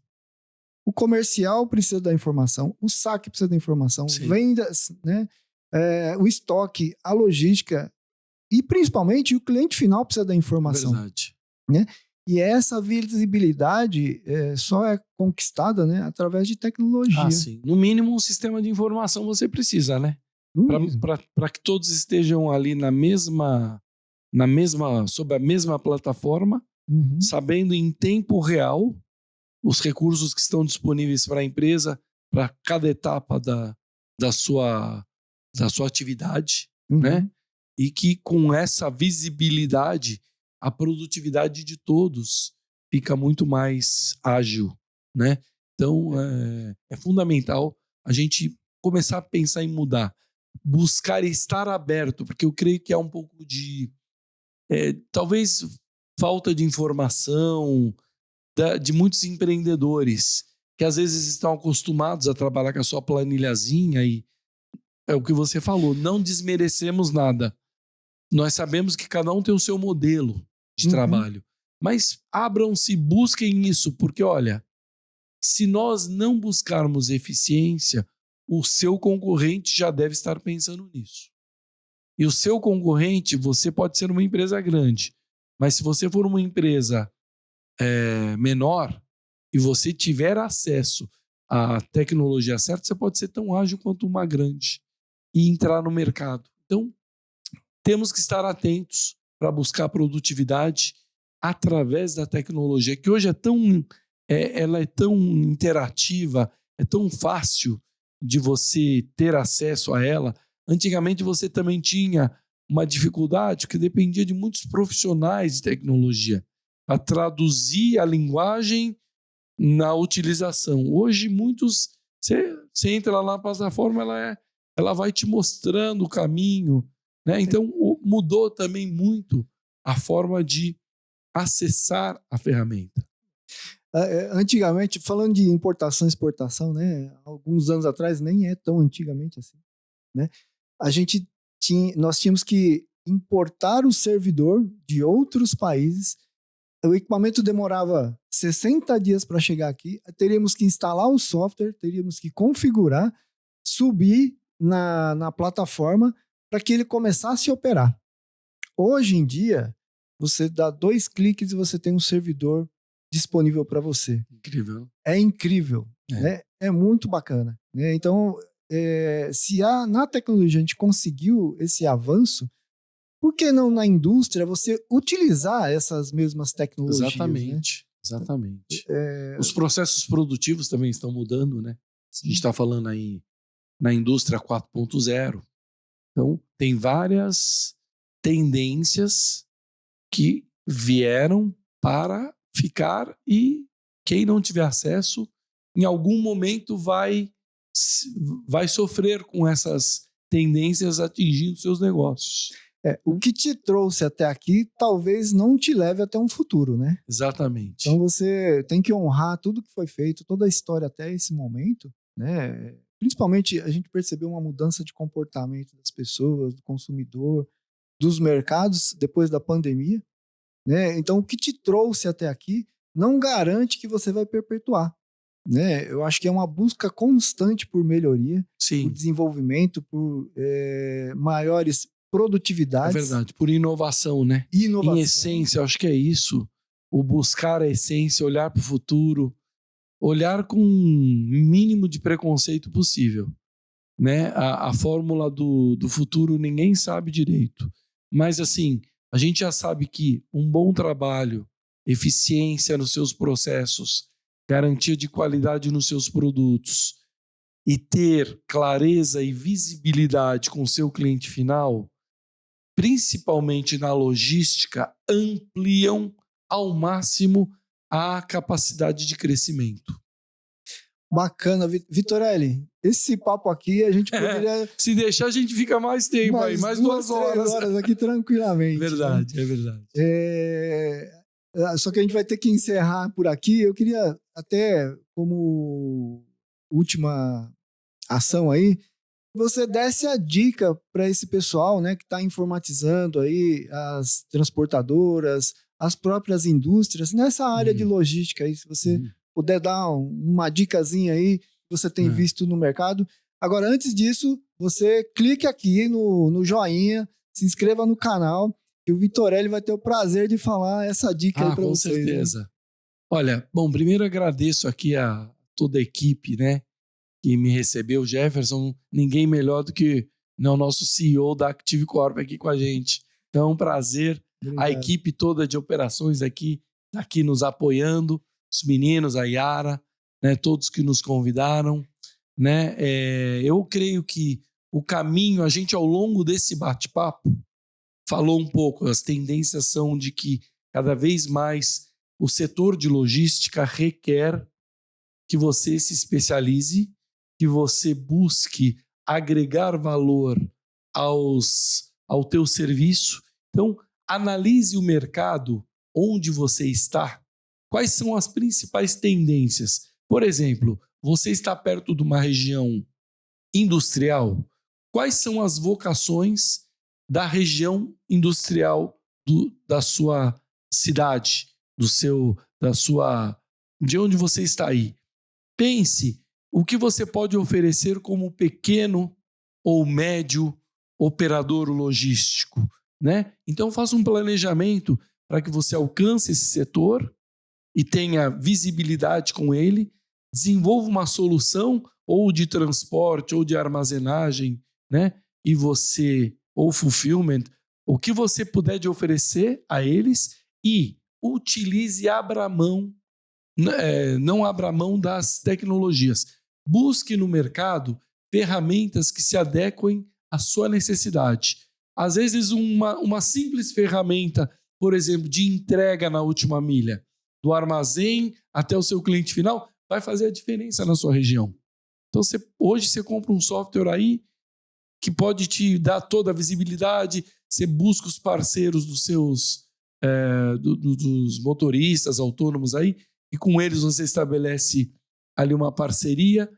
O comercial precisa da informação, o saque precisa da informação, vendas, né? O estoque, a logística e, principalmente, o cliente final precisa da informação. Verdade. Né? E essa visibilidade só é conquistada, né, através de tecnologia. Ah, sim. No mínimo, um sistema de informação você precisa, né? Para que todos estejam ali sob a mesma plataforma, sabendo em tempo real os recursos que estão disponíveis para a empresa, para cada etapa da sua atividade, né? E que com essa visibilidade, a produtividade de todos fica muito mais ágil, né? Então, é fundamental a gente começar a pensar em mudar, buscar estar aberto, porque eu creio que há um pouco de talvez falta de informação de muitos empreendedores que às vezes estão acostumados a trabalhar com a sua planilhazinha e é o que você falou, não desmerecemos nada. Nós sabemos que cada um tem o seu modelo de trabalho, mas abram-se, busquem isso, porque olha, se nós não buscarmos eficiência, o seu concorrente já deve estar pensando nisso. E o seu concorrente, você pode ser uma empresa grande, mas se você for uma empresa menor e você tiver acesso à tecnologia certa, você pode ser tão ágil quanto uma grande e entrar no mercado. Então, temos que estar atentos para buscar produtividade através da tecnologia, que hoje ela é tão interativa, é tão fácil de você ter acesso a ela. Antigamente você também tinha uma dificuldade que dependia de muitos profissionais de tecnologia para traduzir a linguagem na utilização. Hoje muitos, você entra lá na plataforma, ela vai te mostrando o caminho, né? Então mudou também muito a forma de acessar a ferramenta. Antigamente, falando de importação e exportação, né? Alguns anos atrás, nem é tão antigamente assim, né? Nós tínhamos que importar o servidor de outros países. O equipamento demorava 60 dias para chegar aqui. Teríamos que instalar o software, teríamos que configurar, subir na plataforma para que ele começasse a operar. Hoje em dia, você dá 2 cliques e você tem um servidor disponível para você. Incrível. É incrível, né? É muito bacana, né? Então, se na tecnologia a gente conseguiu esse avanço, por que não na indústria você utilizar essas mesmas tecnologias? Exatamente, né? Exatamente. Os processos produtivos também estão mudando, né? A gente está falando aí na indústria 4.0. Então, tem várias tendências que vieram para ficar e quem não tiver acesso, em algum momento vai sofrer com essas tendências atingindo seus negócios. O que te trouxe até aqui talvez não te leve até um futuro, né? Exatamente. Então você tem que honrar tudo que foi feito, toda a história até esse momento, né? Principalmente a gente percebeu uma mudança de comportamento das pessoas, do consumidor, dos mercados depois da pandemia, né? Então o que te trouxe até aqui não garante que você vai perpetuar, né? Eu acho que é uma busca constante por melhoria, Sim. por desenvolvimento, por maiores produtividades. É verdade, por inovação, né? Inovação. Em essência, eu acho que é isso. O buscar a essência, olhar para o futuro, olhar com o mínimo de preconceito possível, né? A fórmula do futuro ninguém sabe direito. Mas, assim, a gente já sabe que um bom trabalho, eficiência nos seus processos, garantia de qualidade nos seus produtos e ter clareza e visibilidade com o seu cliente final, principalmente na logística, ampliam ao máximo a capacidade de crescimento. Bacana, Vitorelli. Esse papo aqui a gente poderia... Se deixar, a gente fica mais tempo aí, mais 2 horas. 3 horas aqui tranquilamente. Verdade, né? É verdade. Só que a gente vai ter que encerrar por aqui. Eu queria até, como última ação aí, você desse a dica para esse pessoal, né, que está informatizando aí as transportadoras, as próprias indústrias, nessa área de logística aí, se você puder dar uma dicasinha aí que você tem visto no mercado. Agora, antes disso, você clique aqui no joinha, se inscreva no canal, que o Vitorelli vai ter o prazer de falar essa dica aí para vocês. Com certeza. Né? Olha, bom, primeiro agradeço aqui a toda a equipe, né, que me recebeu, Jefferson, ninguém melhor do que o nosso CEO da Active Corp aqui com a gente. Então, é um prazer. Obrigado. A equipe toda de operações aqui nos apoiando, os meninos, a Yara, né, todos que nos convidaram. Né? Eu creio que o caminho, a gente ao longo desse bate-papo, falou um pouco, as tendências são de que cada vez mais o setor de logística requer que você se especialize, que você busque agregar valor ao teu serviço. Então, analise o mercado onde você está. Quais são as principais tendências? Por exemplo, você está perto de uma região industrial? Quais são as vocações da região industrial da sua cidade, de onde você está aí? Pense o que você pode oferecer como pequeno ou médio operador logístico, né? Então faça um planejamento para que você alcance esse setor e tenha visibilidade com ele, desenvolva uma solução ou de transporte ou de armazenagem, né? E você, ou fulfillment, o que você puder de oferecer a eles e utilize, não abra mão das tecnologias. Busque no mercado ferramentas que se adequem à sua necessidade. Às vezes uma simples ferramenta, por exemplo, de entrega na última milha, do armazém até o seu cliente final, vai fazer a diferença na sua região. Então, hoje você compra um software aí que pode te dar toda a visibilidade, você busca os parceiros dos seus dos motoristas autônomos aí e com eles você estabelece ali uma parceria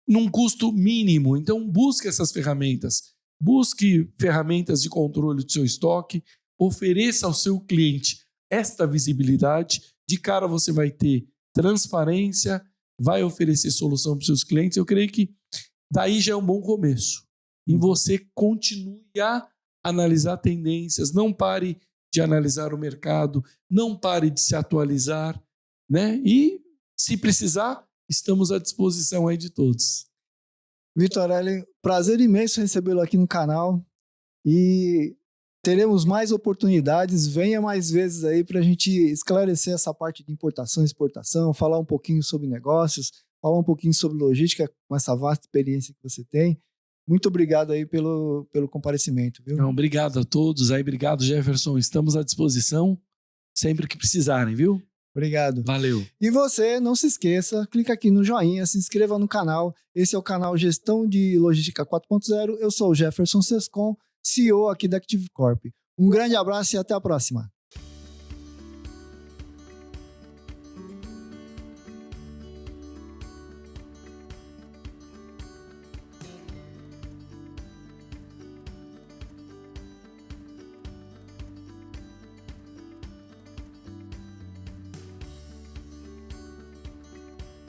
num custo mínimo. Então, busque essas ferramentas. Busque ferramentas de controle do seu estoque, ofereça ao seu cliente esta visibilidade. De cara você vai ter transparência, vai oferecer solução para os seus clientes. Eu creio que daí já é um bom começo. E você continue a analisar tendências, não pare de analisar o mercado, não pare de se atualizar, né? E, se precisar, estamos à disposição aí de todos. Vitorelli, prazer imenso recebê-lo aqui no canal e teremos mais oportunidades. Venha mais vezes aí para a gente esclarecer essa parte de importação e exportação, falar um pouquinho sobre negócios, falar um pouquinho sobre logística com essa vasta experiência que você tem. Muito obrigado aí pelo comparecimento, viu? Não, obrigado a todos aí, obrigado, Jefferson. Estamos à disposição sempre que precisarem, viu? Obrigado. Valeu. E você, não se esqueça, clica aqui no joinha, se inscreva no canal. Esse é o canal Gestão de Logística 4.0. Eu sou o Jefferson Sescon, CEO aqui da Active Corp. Um grande abraço e até a próxima.